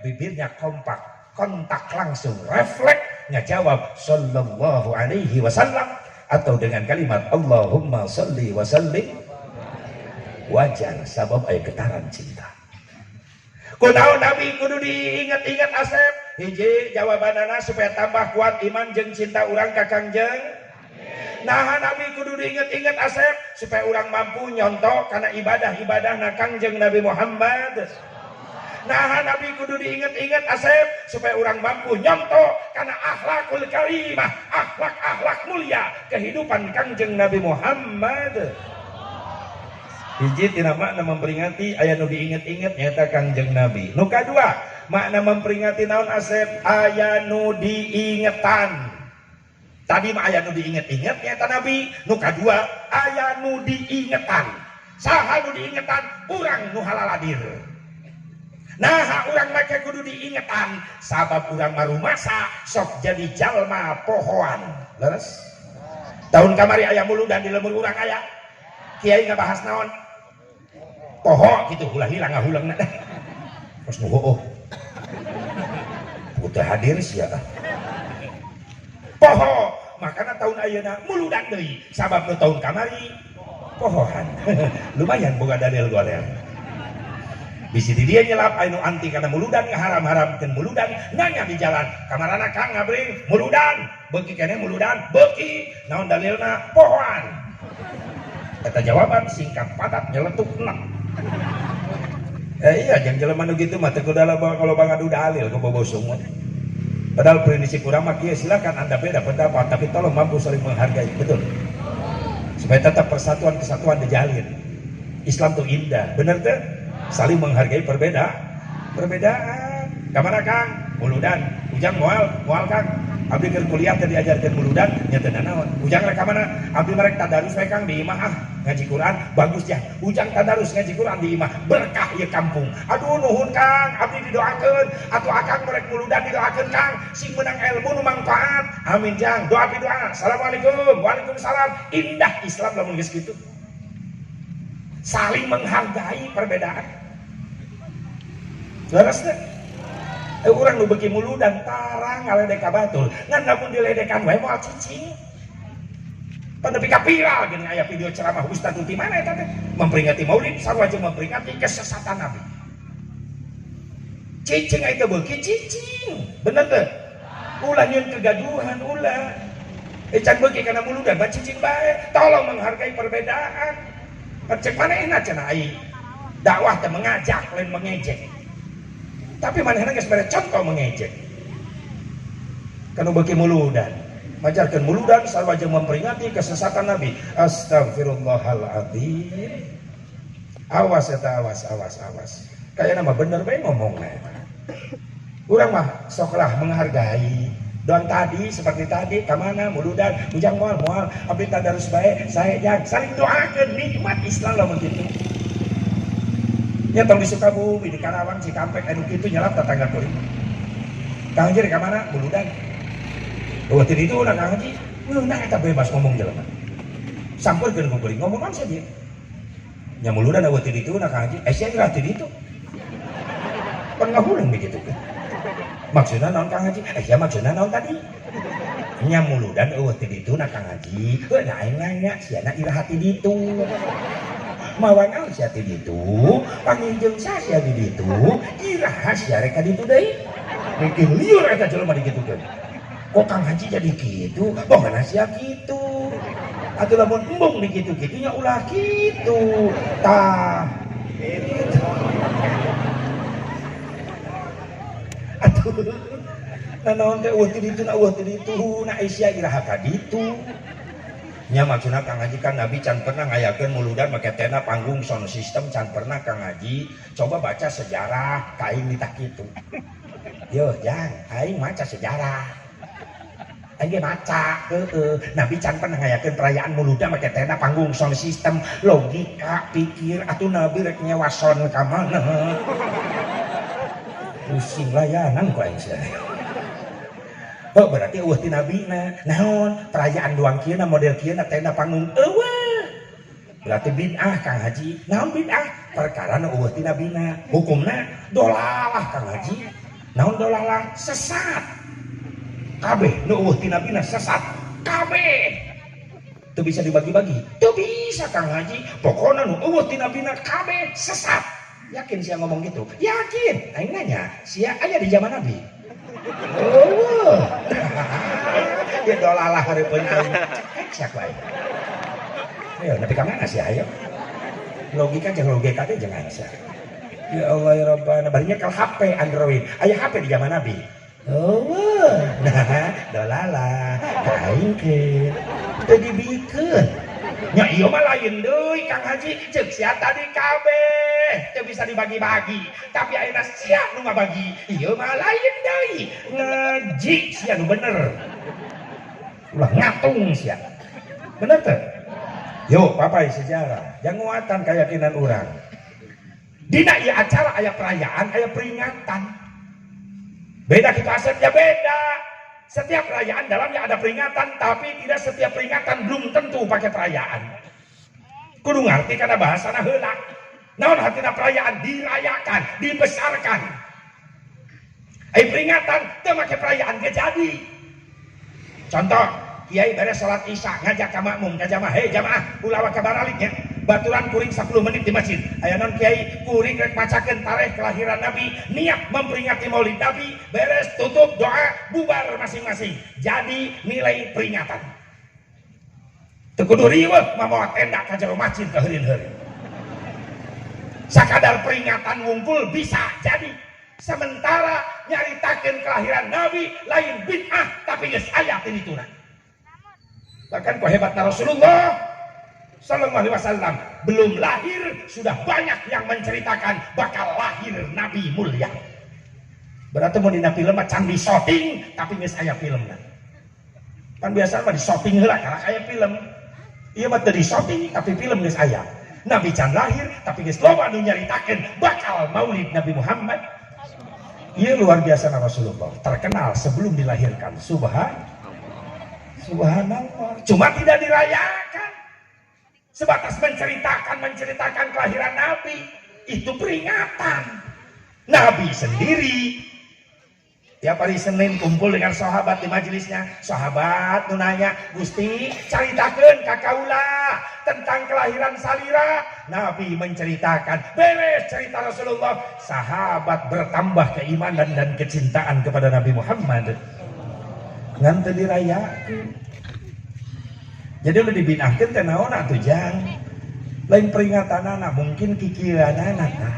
bibirnya kompak, kontak langsung, refleks ngejawab sallallahu alaihi wasallam atau dengan kalimat Allahumma salli wa sallim. Wajar sabab aya getaran cinta. Kunaon Nabi kudu diingat-ingat Asep? Hiji jawabanana supaya tambah kuat iman jeung cinta urang ka Kangjeng. Nah Nabi kudu diingat-ingat Asep supaya urang mampu nyontok karena ibadah-ibadahna Kangjeng Nabi Muhammad. Nah Nabi kudu diingat-ingat Asep supaya orang mampu nyontok karena akhlakul karimah, akhlak mulia kehidupan Kangjeng Nabi Muhammad. Hiji tina makna memperingati aya nu diinget-inget nyata Kangjeng Nabi. Nu kadua makna memperingati naon Asep? Aya nu diingetan. Tadi mah aya nu diinget-inget nyata Nabi. Nu kadua aya nu diingetan. Saha nu diingetan? Urang nu halaladir. Nah urang make kudu diingetan sabab urang marumasa sok jadi jalma pohoan. Leres? Tahun kamari aya muludan di lemur urang aya. Kiai ngabahas naon? Poho gitu ulah hilang ngahuleungna dah. Terus nu heueuh. Putra hadir sia. Poho, makana tahun ayeuna muludan deui sabab nu tahun kamari pohoan. Lumayan boga dalil goler. Bisi di dia nyelap anu anti karena muludan ngaharam-haramkeun muludan nanya di jalan kamarana Kang ngabring muludan beuki keneh muludan beuki naon dalilna pohoan. Kata jawaban singkat padat nyeletuk enak. Iya jeung jelema nu kitu mah teu kudu kalau bangadu dalil ku bobosung. Padahal prinsip urang mah kieu silakan Anda beda pendapat tapi tolong mampu saling menghargai, betul. Supaya tetap persatuan kesatuan dijalin. Islam tuh indah, bener teh? Saling menghargai perbedaan. Kamana Kang? Muludan. Ujang moal Kang. abdi keur kuliah teh diajarkeun muludan nya teu naon. Ujang rek ka mana? Abdi merek tadarus we Kang di imah ngaji Quran bagus ya. Ujang tadarus ngaji Quran di imah berkah ieu kampung. Aduh nuhun Kang, abdi didoakeun atuh akang merek muludan didoakeun Kang sing meunang ilmu nu mangfaat. Amin Jang. Doa doa. Assalamualaikum. Waalaikumsalam. Indah Islam lamun geus kitu. Saling menghargai perbedaan. Leres teh. Urang nu beuki muludan tarang ngaledek ka batul. Ngan lamun diledekan wae moal cicing. Pan nepi ka viral geuning aya video ceramah ustaz di mana eta teh? Memperingati Maulid sarua jeung memperingati kesesatan Nabi. Cicing aya teh beuki cicing. Bener teh? Ulah nyieun kegaduhan ulah. Can beuki kana muludan bae cicing bae. Tolong menghargai perbedaan. Cek manehna cenah ai. Dakwah teh mengajak lain mengejek. Tapi manehna geus mere contoh mengejek. Kanu beuki muludan, majarkeun muludan sarua jeung memperingati kesesatan Nabi. Astagfirullahaladzim. Awas eta awas. Kayana mah bener bae ngomongna eta. Urang mah soklah menghargai. Doang tadi seperti tadi kamana muludan ujang moal abdi tadarus bae sae jang saling doakeun nikmat Islam lamun kitu. Ya tong di Sukabumi di Karawang Cikampek anu kitu nyalap tetangga kuring. Kang Haji ka mana? Muludan. Eueuh teh ditu ulah Kang Haji. Ngeunah eta bebas ngomong jelema. Sampurkeun ku kuring ngomong naon saja. Nya muludan eueuh teh ditu ulah Kang Haji. Sia geus teh ditu. Pan ngahulang begitu kan. Maksudna naon Kang Haji? Sia maksudna naon tadi? Nya muludan eueuh teh ditu na Kang Haji. Heuh na aing nanya siana iraha ti ditu. Mawa naon sia ti ditu, panginjeung sia di ditu, iraha sia rek ka ditu deui. Mikir liur eta jelema digitukeun. Kok Kang Haji jadi kitu, pokona sia kitu. Atuh lamun embung di kitu-kitu nya ulah kitu. Tah. Atuh. Nanaon teh eueuh ti ditu na eueuh ti ditu, na sia iraha ka ditu. Nya maksudna Kang Haji kan Nabi can pernah ngayakeun muludan make tenda panggung sound system can pernah Kang Haji coba baca sejarah kain di tak kitu. Yo jang aing maca sejarah. Aing ge maca Nabi can pernah ngayakeun perayaan muludan make tenda panggung sound system logika pikir atuh Nabi rek nyewa sound ka mana. Pusing layanan ku aing sia. Oh berarti eueuh ti nabina. Naon? Perayaan doang kieu na model kieu na tenda panggung eueuh. Berarti bid'ah Kang Haji. Naon bid'ah? Perkara nu eueuh ti nabina. Hukumna dolalah Kang Haji. Naon dolalah? Sesat. Kabeh nu eueuh ti nabina sesat. Kabeh. Teu bisa dibagi-bagi. Teu bisa Kang Haji. Pokona nu eueuh ti nabina kabeh sesat. Yakin sia ngomong gitu? Yakin. Aing nanya, sia aya di zaman Nabi? Oh, ya dolalah hareupeun aing. Cek wae. Ayo nepi ka mana sih ayo? Logika jeung logika teh jeung asa. Ya Allah ya Rabbana, barinya ke HP Android. Aya HP di zaman Nabi. Oh, nah dolalah. Aing ke teu dibikeun. Nya ieu mah lain deui Kang Haji, ceuk sia tadi kabeh teu bisa dibagi-bagi, tapi ayeuna sia nu ngabagi. Ieu mah lain deui. Ngaji sia nu bener. Ulah ngatung sia. Bener teh? Yo, papai sejarah, yang nguatan keyakinan urang. Dina ieu acara aya perayaan, aya peringatan. Beda kitu asepnya beda. Setiap perayaan dalamnya ada peringatan, tapi tidak setiap peringatan belum tentu pakai perayaan. Kudu ngarti karena bahasana heula. Naon hartina perayaan dirayakan, dibesarkan. Peringatan teu make perayaan ge jadi. Contoh, kiai beres salat Isya ngajak ka makmum ka jamaah, "Hei jamaah, ulah ka baraliknya. Baturan kuring 10 menit di masjid. Aya non kiai kuring rek macakeun tarikh kelahiran Nabi, niat memperingati Maulid Nabi, beres tutup doa, bubar masing-masing." Jadi nilai peringatan. Teu kudu riweuh mamawa tenda ka jero masjid ka heureun-heureun. Sakadar peringatan ngumpul bisa jadi. Sementara nyaritakeun kelahiran Nabi lain bid'ah tapi geus aya ti dituna. Bahkan ku hebatna Rasulullah Sallallahu Alaihi Wasallam belum lahir sudah banyak yang menceritakan bakal lahir Nabi mulia. Berarti mau dina film can di shooting tapi geus aya filmna. Kan biasa mah di shopping heula karena kayak film. Iya mah di shopping tapi film geus aya. Nabi can lahir tapi geus loba anu nyaritakeun bakal maulid Nabi Muhammad. Iya luar biasa Rasulullah, terkenal sebelum dilahirkan. Subhanallah. Cuma tidak dirayakan. Sebatas menceritakan kelahiran Nabi. Itu peringatan. Nabi sendiri tiap hari Senin kumpul dengan sahabat di majelisnya. Sahabat nu nanya, Gusti caritakeun ka kaula tentang kelahiran salira. Nabi menceritakan, beres cerita Rasulullah, sahabat bertambah keimanan dan kecintaan kepada Nabi Muhammad. Ngan teu dirayakeun. Jadi udah dibinahkeun teh naon atuh jang? Lain peringatanana mungkin kikiranana tah.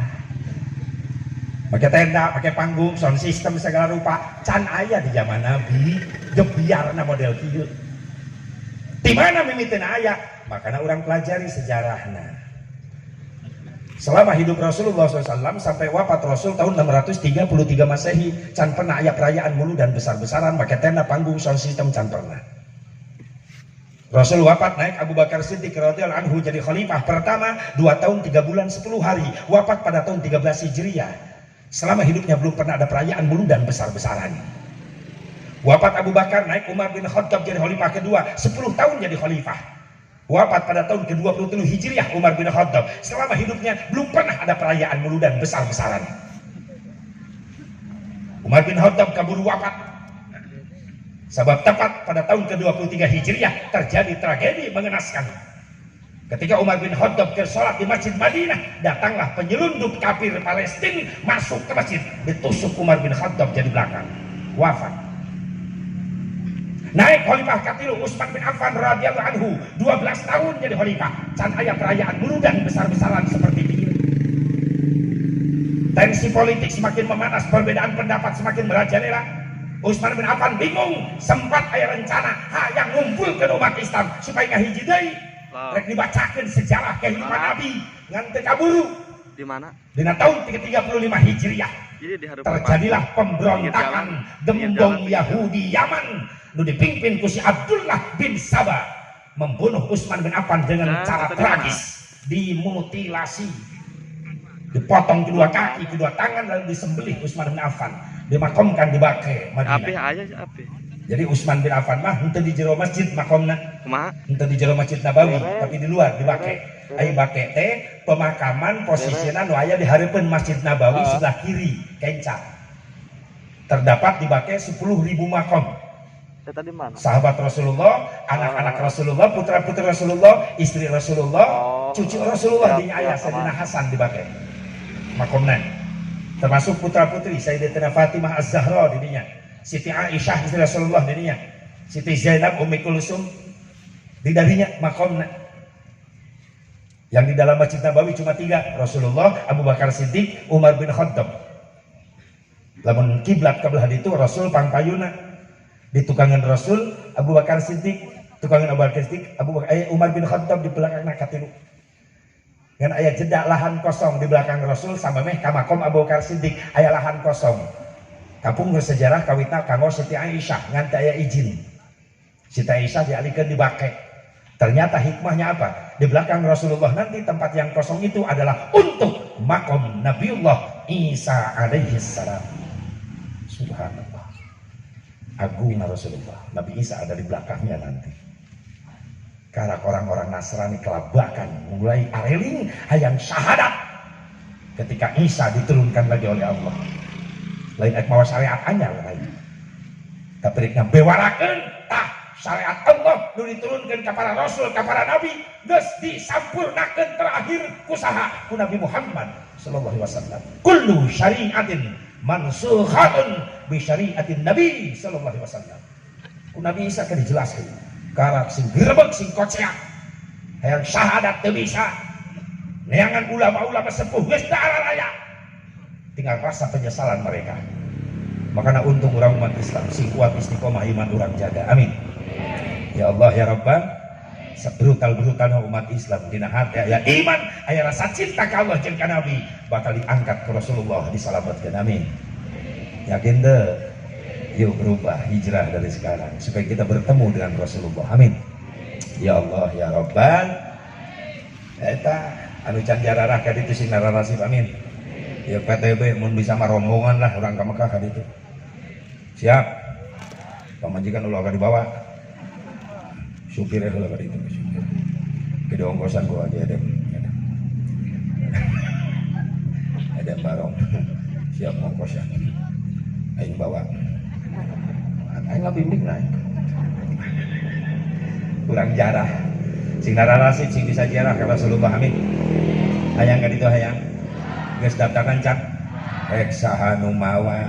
Pakai tenda, pakai panggung, sound system segala rupa, can aya di zaman Nabi, gebiarna model kieu. Di mana mimiten aya? Makanya orang pelajari sejarahnya. Selama hidup Rasulullah SAW sampai wafat Rasul tahun 633 Masehi, can pernah aya perayaan mulu dan besar-besaran, pakai tenda, panggung, sound system, can pernah. Rasul wafat naik Abu Bakar Siddiq radhiyallahu anhu jadi khalifah pertama 2 tahun 3 bulan 10 hari, wafat pada tahun 13 Hijriah. Selama hidupnya belum pernah ada perayaan mulu dan besar-besaran. Wafat Abu Bakar, naik Umar bin Khattab jadi khalifah kedua, 10 tahun jadi khalifah. Wafat pada tahun ke-27 Hijriah Umar bin Khattab. Selama hidupnya belum pernah ada perayaan mulu dan besar-besaran. Umar bin Khattab kabur wafat. Sebab tepat pada tahun ke-23 Hijriah terjadi tragedi mengenaskan. Ketika Umar bin Khattab sholat di Masjid Madinah, datanglah penyelundup kafir Palestina masuk ke masjid, ditusuk Umar bin Khattab jadi belakang, wafat. Naik khalifah katilu Utsman bin Affan radhiyallahu anhu, 12 tahun jadi khalifah, can aya perayaan mulu dan besar-besaran seperti ini. Tensi politik semakin memanas, perbedaan pendapat semakin merajalela. Utsman bin Affan bingung, sempat aya rencana hayang ngumpulkeun umat Islam supaya ngahiji deui. Rek dibacakan sejarah kehidupan Nabi ngan teu kaburu. Di mana? Dina tahun 335 Hijriah. Terjadilah pemberontakan gembong Yahudi Yaman nu dipimpin ku si Abdullah bin Sabah membunuh Utsman bin Affan dengan cara tragis, dimutilasi. Dipotong kedua kaki, kedua tangan lalu disembelih Utsman bin Affan, dimakamkan di Baqi Madinah. Api aja api. Jadi Utsman bin Affan mah henteu di jero masjid makomna. Kumaha? Henteu di jero Masjid Nabawi, tapi di luar di Baqi. Ai Baqi teh pemakaman posisina nu aya di hareupeun Masjid Nabawi sebelah kiri, kenca. Terdapat di Baqi 10.000 makom. Tadi mana? Sahabat Rasulullah, anak-anak Rasulullah, putra-putri Rasulullah, istri Rasulullah, cucu Rasulullah di aya Sayyidina Hasan di Baqi. Makomna. Termasuk putra-putri Sayyidatina Fatimah Az-Zahra di dinya. Siti Aisyah istri Rasulullah dirinya, Siti Zainab Ummi Kulsum di darinya makomna. Yang di dalam Masjid Nabawi cuma 3, Rasulullah, Abu Bakar Siddiq, Umar bin Khattab. Lamun kiblat kabelah itu Rasul pangpayuna di tukangan Rasul, Abu Bakar Siddiq, tukangan Abu Bakar Siddiq, Umar bin Khattab di belakangna katilu. Dengan aya jeda lahan kosong di belakang Rasul sama meh ka makom Abu Bakar Siddiq aya lahan kosong. Kapung sejarah kawitna kanggo Siti Aisyah ngan teu aya izin. Siti Aisyah dialihkeun di Baqi. Ternyata hikmahnya apa? Di belakang Rasulullah nanti tempat yang kosong itu adalah untuk makom Nabiullah Isa alaihi salam. Subhanallah. Agung Rasulullah. Nabi Isa ada di belakangnya nanti. Karena orang-orang Nasrani kelabakan mulai areling hayang syahadat ketika Isa diturunkan lagi oleh Allah. Lain ek mawa syariat anyar lain. Tapi rek bewarakeun tah syariat Allah nu diturunkeun ka para rasul, ka para nabi geus disampurnakeun terakhir kusaha ku Nabi Muhammad sallallahu alaihi wasallam. Kullu syari'atin mansukhatun bi syari'atin Nabi sallallahu alaihi wasallam. Ku Nabi Isa keur dijelaskeun. Karak sing grebeg sing kocea. Hayang syahadat teu bisa. Neangan ulama-ulama sepuh geus da raya. Tinggal rasa penyesalan mereka. Makanya untung orang umat Islam sing kuat istiqomah iman orang jaga. Amin. Ya Allah ya Rabbah, sebrutal-brutalna umat Islam dina hati aya iman, aya rasa cinta ka Allah jeung ka Nabi, bakal diangkat ke Rasulullah disalamatkeun. Amin. Yakin deh. Yuk berubah, hijrah dari sekarang supaya kita bertemu dengan Rasulullah. Amin. Ya Allah ya Rabbal. Eta anu can jararah ka ditu sing narasib. Amin. Ya PTB mun bisa mah rombongan lah urang ka Mekah ka ditu. Siap. Pamajikan ulah ka dibawa. Supirnya ulah ka ditu supir. Gede ongkosan gua aja ada. Ada barong. Siap ongkosan. Aing bawa. Aing ngabimbing lah. Kurang jarah. Sing narasib sing bisa jarah ka Rasulullah. Amin. Hayang ka ditu hayang. Geus daftaran cak. Rek saha nu mawa.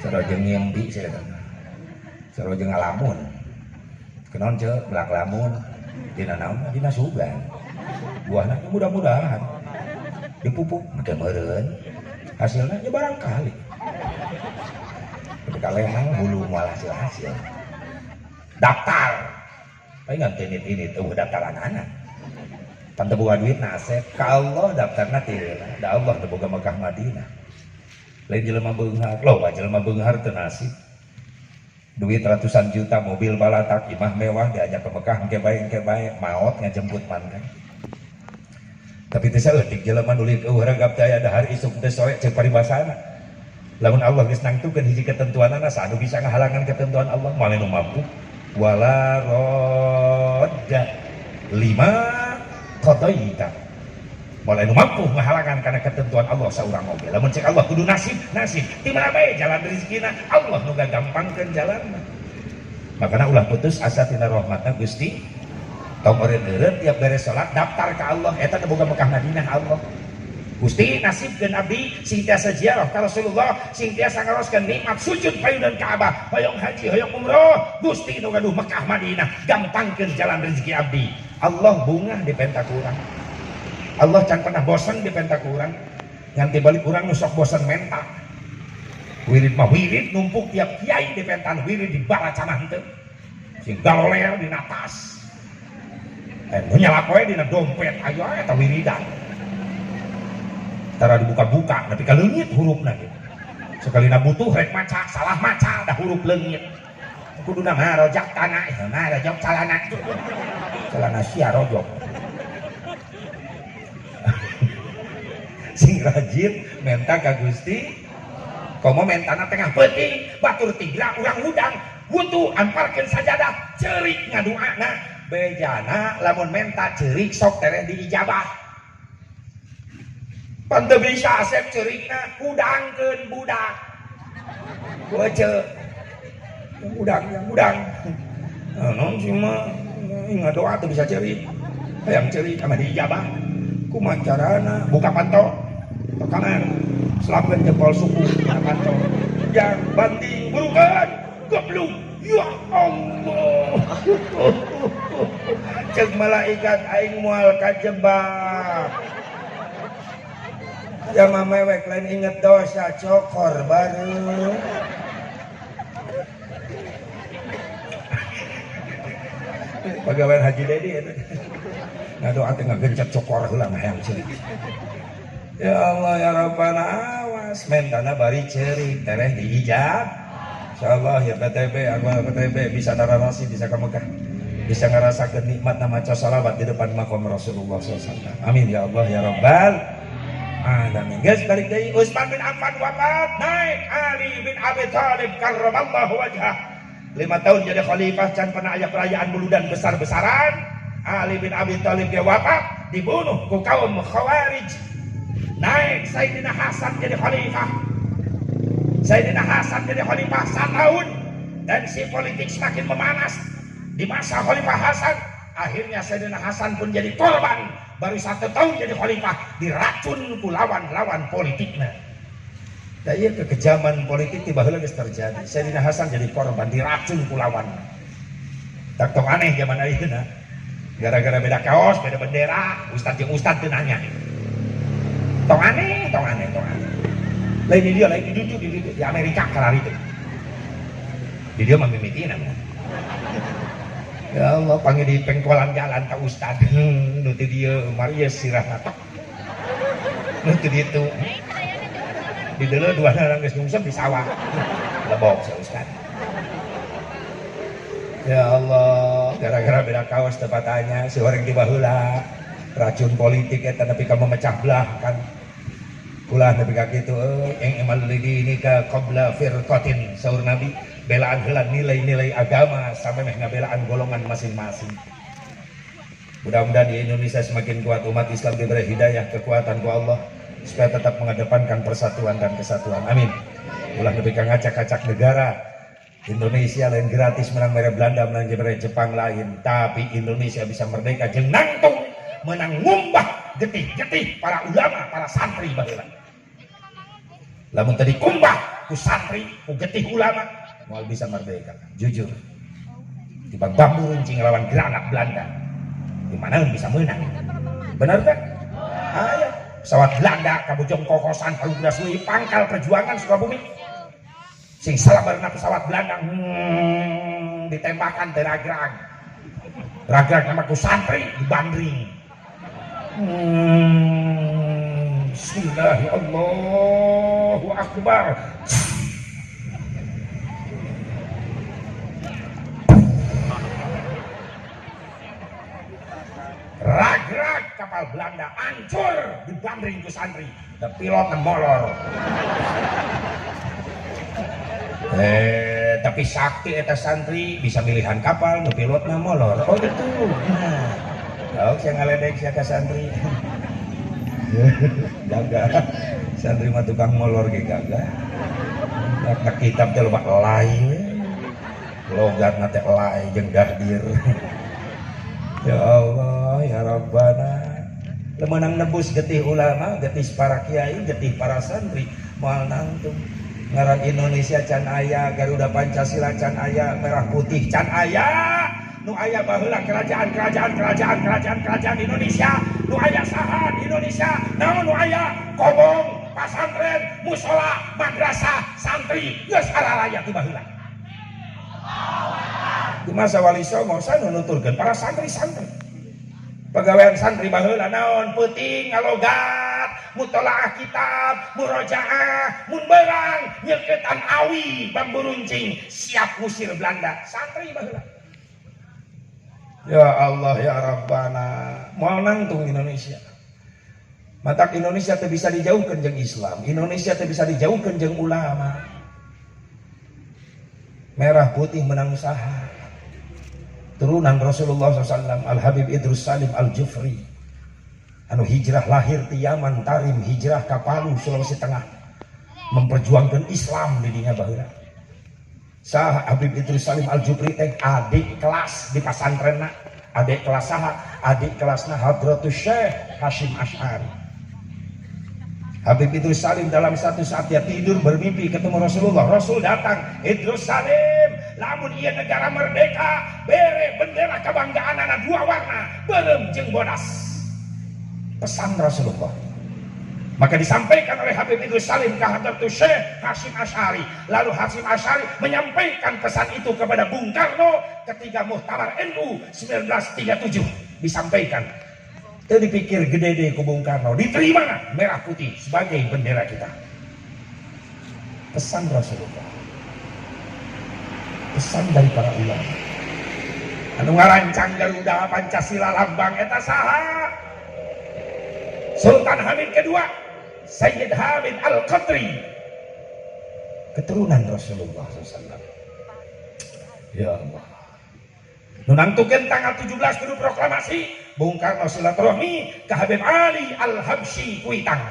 Sarojeng ngimpi saya kata. Sarojeng ngalamun. Kenon ceuk belak lamun. Dina naon? Dina sugan. Buahna mudah-mudahan dipupuk make meureun. Hasilnya ya barangkali. Ketika lemang bulu mual hasil. Daftar. Paling tenit ini tuh daftaran anak. Pan teu boga duit nasib ka Allah daftarna ti da Allah teu boga Mekah Madinah. Lain jelema beunghar, loba jelema beunghar teu nasib. Duit ratusan juta, mobil balatak, imah mewah diajak ke Mekah engke bae maot ngajemput mantan. Tapi teu saeutik jelema nu liuk eueuh daya dahar isuk teu soe ceuk paribasana. Lamun Allah geus nangtukeun hiji ketentuanana sanu bisa ngahalangan ketentuan Allah moal nu mampu. Wala radda lima qadaita. Moal nu mampu ngahalangan kana ketentuan Allah saurang oge. Lamun cek Allah kudu nasib, ti mana bae jalan rezekina Allah nu gagampangkeun jalanna. Makana ulah putus asa tina rahmatna Gusti. Tong eureun tiap beres salat daftar ka Allah eta teh boga Mekah Madinah Allah. Gusti nasibkeun abdi sing tiasa ziarah ka Rasulullah, sing tiasa ngaroskeun nikmat sujud payunan Ka'bah, hoyong haji, hoyong umroh, Gusti nu gaduh Mekah Madinah, gampangkeun jalan rezeki abdi. Allah bungah di pentak urang. Allah can pernah bosan di pentak urang. Nganti balik urang nu sok bosan mentak. Wirid mah wirid numpuk tiap kiai di pentan wirid di baraca mah henteu. Sing galoler dina tas. Nu nyala poe dina dompet ayo eta wiridan. Tara dibuka-buka tapi ka leungit hurufna gitu. Sakalina butuh rek maca, salah maca dah huruf leungit. Kuduna mah rojak tanah, mah rojak calana. Calana sia rojok. Sing rajin menta ka Gusti. Komo mentana tengah peuting, batur tigra urang udang, wudu amparkeun sajadah, ceurik ngadoana. Bejana lamun menta ceurik sok tereh diijabah. Pan teu bisa asep ceurikna kudangkeun budak. Beuceuk. Yang udang. Non sih mah ngadoa teu bisa ceurik. Hayang ceurik ama diijabah. Kumaha carana? Buka panto. Kamar. Selapkeun jempol suku dina panto. Yang banting burukeun. Goblok. Ya Allah. Ceuk malaikat aing moal kajebak. Jama mewek lain inget dosa cokor baru. Pegawai Haji Dedi itu. Ngadoa teh ngagencet cokor heula mah hayang ceurik. Ya Allah ya Rabbana awas mentana bari ceurik tereh diijab. Insyaallah ya PTB aku PTB bisa narasi bisa ka Mekah. Bisa ngarasakeun nikmat maca shalawat di depan makom Rasulullah SAW. Amin ya Allah ya Rabbal alamin. Guys, balik dari Utsman bin Affan wafat, naik Ali bin Abi Thalib karramallahu wajhah. 5 tahun jadi khalifah, can pernah aya perayaan buludan besar-besaran. Ali bin Abi Thalib ge wafat, dibunuh ku kaum Khawarij. Naik Sayyidina Hasan jadi khalifah. Sayyidina Hasan jadi khalifah 1 tahun. Tensi politik semakin memanas. Di masa Khalifah Hasan, akhirnya Sayyidina Hasan pun jadi korban. Baru 1 tahun jadi khalifah, diracun ku lawan-lawan politiknya. Da ieu kekejaman politik tiba heula geus terjadi. Sayyidina Hasan jadi korban, diracun ku lawan. Tak tong aneh zaman ayeuna. Gara-gara beda kaos, beda bendera, ustad jeung ustad teu nanya. Tong aneh. Lain di dia, lain di Amerika kalari teh. Di dia mah mimiti namanya. Ya Allah, panggil di pengkolan jalan tak ustad. Nuti dia Maria sirah natok. Nuti dia tuh. di dulu dua orang geus nyungsep di sawah lebok sauskan. Ya Allah, gara-gara beda kaos tepatnya si orang di baheula racun politik eta tapi ka memecah belah kan. Ulah nepi ka kitu yang emal lidi ini ka qabla firqatin saur Nabi belaan heula nilai-nilai agama sampai meh ngabelaan golongan masing-masing. Mudah-mudahan di Indonesia semakin kuat, umat Islam diberi hidayah, kekuatan ku Allah supaya tetap mengedepankan persatuan dan kesatuan. Amin. Ulah nepi ka ngacak-acak negara. Indonesia lain gratis menang mere Belanda, menang mere Jepang lain, tapi Indonesia bisa merdeka jeung nangtung menang ngumbah getih-getih para ulama, para santri baheula. Lamun tadi kumbah ku santri, ku getih ulama, moal bisa merdeka. Jujur. Tiba bambu runcing lawan granat Belanda. Di mana bisa menang? Benar tak? Ayo, pesawat Belanda kabujong kokosan harugna suwi pangkal perjuangan Sukabumi. Sing salabarna pesawat Belanda ditembakkan teu ragrag. Ragrag nama ku santri dibandring. Bismillah, Allahu Akbar. Ragrag kapal Belanda hancur dibanding ku santri, dan pilot molor. Tapi sakti eta santri bisa milihan kapal, nu pilotna molor. Oh gitu. Nah, saya ngaledek sia ka santri. Gagah. Santri mah tukang molor ge gagah. Nak kitab teh loba elai we. Logatna teh elai jeung dahdir. Ya Allah, ya Rabbana, lemenang nebus getih ulama, getih para kiai, getih para santri, moal nangtung ngaran Indonesia can aya, Garuda Pancasila can aya, merah putih can aya, nu aya baheula kerajaan Indonesia, nu aya saha Indonesia, naon nu aya kobong, pasantren, musola, madrasah, santri, geus araraya ti baheula. Di masa Wali Songo saya nuturkeun para santri-santri. Pegawaian santri baheula naon peuting ngalogat, mutolaah kitab, murojaah, mun beurang nyeuketan awi bambu runcing siap ngusir Belanda. Santri baheula. Ya Allah ya Rabbana, moal nangtung Indonesia. Matak Indonesia teh bisa dijauhkeun jeung Islam, Indonesia teh bisa dijauhkeun jeung ulama. Merah putih menang saha. Turunan Rasulullah SAW, Al-Habib Idrus Salim Al-Jufri, anu hijrah lahir ti Yaman Tarim, hijrah ka Palu Sulawesi Tengah, memperjuangkan Islam di dinya baheula. Saha Habib Idrus Salim Al-Jufri teh adik kelas di pasantrenna, adik kelas saha, adik kelasna Hadratus Syekh Hasyim Asy'ari. Habib Idrus Salim dalam satu saat dia tidur bermimpi ketemu Rasulullah. Rasul datang, Idrus Salim, lamun ieu negara merdeka, bere bendera kebanggaan ana dua warna, beureum jeung bodas. Pesan Rasulullah. Maka disampaikan oleh Habib Idrus Salim ke Hadratus Syekh Hasyim Asy'ari. Lalu Hasyim Asy'ari menyampaikan pesan itu kepada Bung Karno ketika Muktamar NU 1937 disampaikan. Itu dipikir gede deh ku Bung Karno, diterima merah putih sebagai bendera kita. Pesan Rasulullah, pesan dari para ulama. Anu ngarancang Garuda Pancasila lambang eta saha? Sultan Hamid kedua, Sayyid Hamid Al-Qadri, keturunan Rasulullah SAW. Ya Allah. Nunangtukeun tanggal 17 kudu proklamasi, Bung Karno silaturahmi ke Habib Ali Al-Habsyi Kuitang.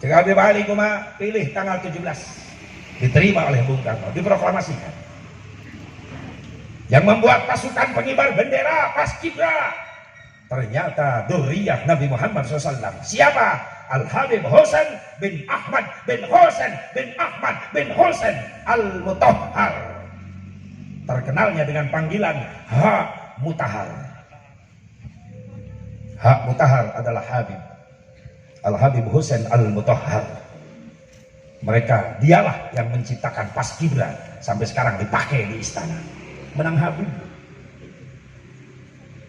Cek Habib Ali kumaha pilih tanggal 17. Diterima oleh Bung Karno, diproklamasikan. Yang membuat pasukan pengibar bendera Paskibra ternyata dzurriyyah Nabi Muhammad SAW. Siapa? Al-Habib Husain bin Ahmad bin Husain bin Ahmad bin Husain Al-Mutahhar. Terkenalnya dengan panggilan Hak Mutahhar. Hak Mutahhar adalah Habib Al-Habib Husain Al-Mutahhar. Dialah yang menciptakan Paskibra sampai sekarang dipakai di istana. Menang Habib.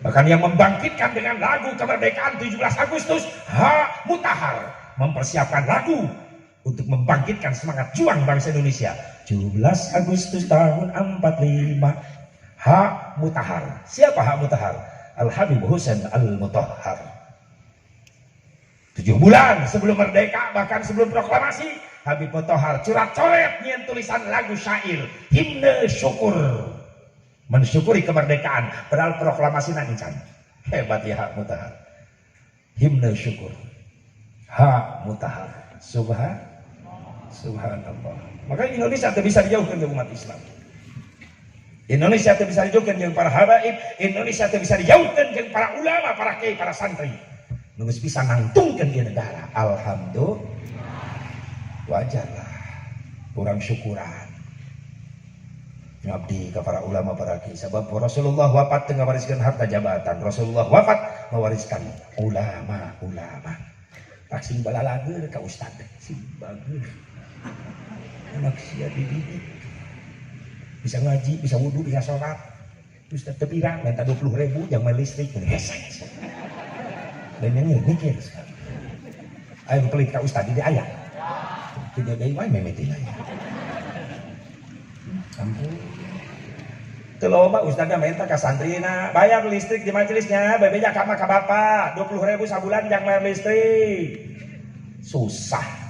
Bahkan yang membangkitkan dengan lagu kemerdekaan 17 Agustus Hak Mutahhar mempersiapkan lagu untuk membangkitkan semangat juang bangsa Indonesia. 17 Agustus tahun 45, Hak Mutahar. Siapa Hak Mutahar? Al-Habib Husain Al-Mutahhar. 7 bulan sebelum merdeka, bahkan sebelum proklamasi, Habib Mutahhar curat-coret nyen tulisan lagu syair, himne syukur, mensyukuri kemerdekaan, padahal proklamasi nancan. Hebat ya Hak Mutahhar. Himne syukur, Hak Mutahhar. Subhanallah. Maka Indonesia tidak bisa dijauhkan dari umat Islam. Indonesia tidak bisa dijauhkan dari para habaib. Indonesia tidak bisa dijauhkan dari para ulama, para kiai, para santri. Nunggu bisa nangtungkan di negara. Alhamdulillah. Wajarlah. Kurang syukuran. Ngabdi ke para ulama, para kiai. Sebab Rasulullah wafat dengan mewariskan harta jabatan. Rasulullah wafat mewariskan ulama. Tak sing balalaga ka ustad. Sing bagus. Anak sia dididik. Bisa ngaji, bisa wudu, bisa sholat. Ustad tepirang, minta 20.000 yang main listrik. Hesek. Dan yang ini mikir sekali. Ayo pelit ka ustad di ayat. Tidak ada yang memetin ayat. Ampun. Teloba ustadnya minta ke santrina, bayar listrik di majelisnya, bebeja kama ka bapak, 20.000 sabulan yang bayar listrik. Susah.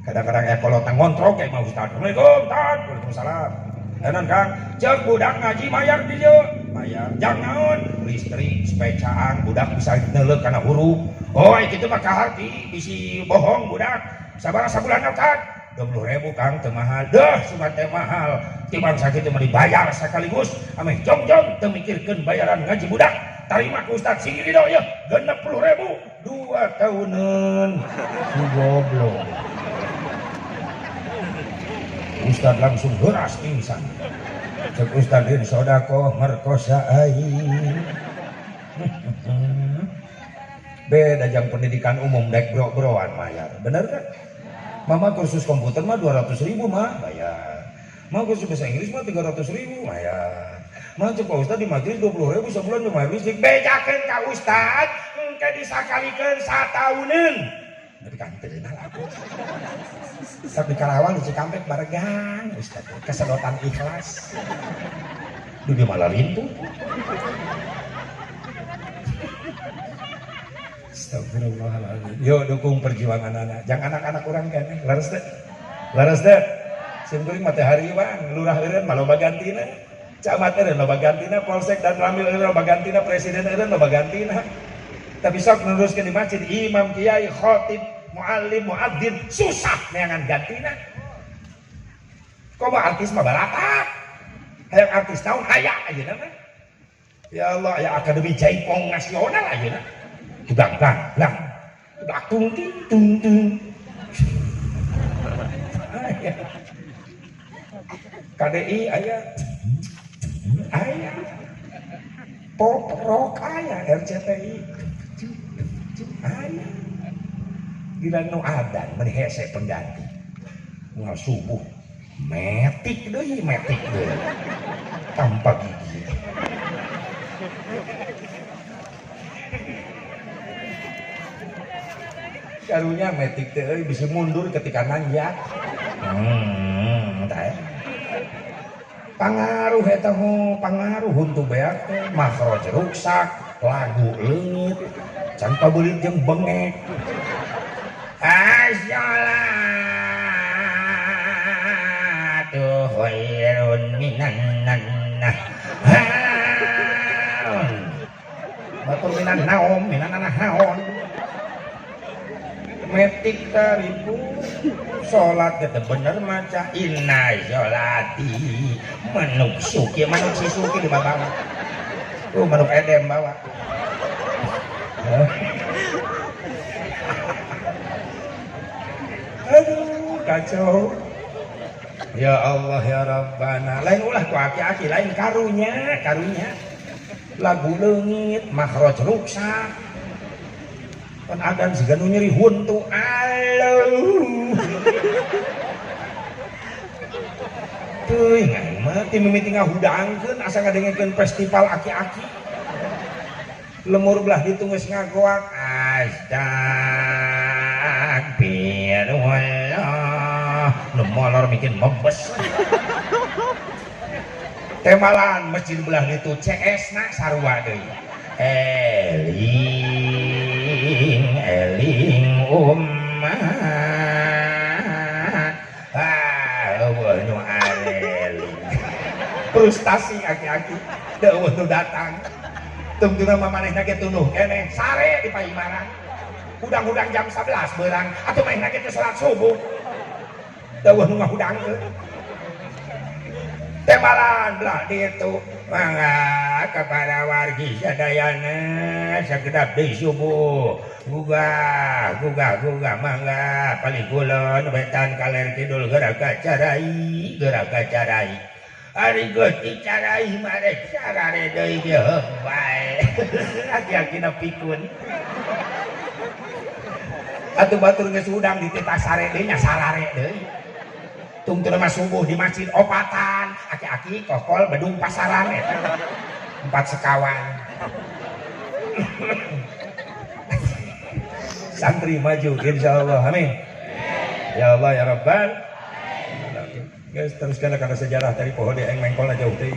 Kadang-kadang kalau ngontrol kayak mau ustad. Assalamualaikum, Ustad. Waalaikumsalam. Enan Kang, cek budak ngaji bayar di dieu. Bayar. Jangan listrik supaya caang budak bisa neuleuh kana huruf. Oh, kitu mah kaharti bisi bohong budak. Sabaraha sabulan Ustad? 20.000 Kang teu mahal. Dah sugan teh mahal. Timbang sakitu mah dibayar sekaligus. Ameh jong-jong teu mikirkeun bayaran ngaji budak. Tarima ku Ustad sing ridho ya. 60.000 2 tahunan. Goblok. Ustad langsung beras pingsan. Cek Ustad ini sodako merkosa aing. Beda jang pendidikan umum dek bro-broan bayar. Bener kan? Mama kursus komputer mah 200.000 mah bayar. Mama kursus bahasa Inggris mah 300.000 bayar. Mah cek Pak Ustad di majelis 20.000 sebulan di majelis. Bejakeun ka Ustad, engke disakalikeun satahuneun. Dikanteun aku. Ustad di Karawang di Cikampek baregang Ustad kesedotan ikhlas. Duh malah lintu. Astagfirullahaladzim. Yuk dukung perjuangan anak. Jangan anak-anak orang kan. Laras deh. Simkuring matahari bang. Lurah eureun mah loba gantina. Camat eureun loba gantina. Polsek dan Ramil eureun loba gantina. Presiden eureun loba gantina. Tapi sok neruskeun di masjid. Imam, kiai, khotib, muallim, muadzin. Susah neangan gantina. Kok mah artis mah balatak. Hayang artis naon aya ayeuna mah. Ya Allah, ya Akademi Jaipong Nasional ayeuna. Blang, tung, KDI ayah, pop rock ayah, RCTI ayah, gila no adan, menihese pengganti, nggak subuh, metik deh, tanpa gigi. Karunya metik teh bisa mundur ketika nanjak. Tah. Pangaruh eta pangaruh huntu beak teh makhraj ruksak, lagu leungit, can pabeulit jeung bengek. As-salatu khairun minan nannah. Batur minan naum, minan naon. Metik taribu sholat kita bener maca inna sholati manuk suki di bawah manuk edem bawa aduh kacau ya Allah ya Rabbana lain ulah ku aki-aki lain karunya lagu leungit makhraj ruksak kan adan siga nu nyeri huntu aloh teuing aing mah ti mimiti ngahudangkeun asa ngadengekeun festival aki-aki lemur belah ditu geus ngagoak astagfirullah molor bikin mebes. Temalan masjid belah itu CS na sarua deui. Eling umat. Eueuh nu areling. Frustasi aki-aki deueuh nu datang. Tungtuna mamanehna ge tunuh keneh sare di Paimaran. Udang-udang jam 11 beurang atuh maehna ge teh salat subuh. Deueuh nu ngahudang teu. Temalan belah ditu mangga kepada wargi sadayana sagedap deui subuh. Gugah mangga palikulon wetan kaler kidul gerak carai Ari Gusti carai mare sarare deui ge bae. Aki-akina pikun. Atuh batur geus udang di tita sare deui nya sarare deui. Tungtuna mah subuh di masjid opatan, aki-aki kokol bedung pasaran eta. 4 sekawan. Santri maju insyaallah. Amin. Ya Allah ya Rabbal. Guys, teruskan karena sejarah dari pohon yang mengkol jauh teh.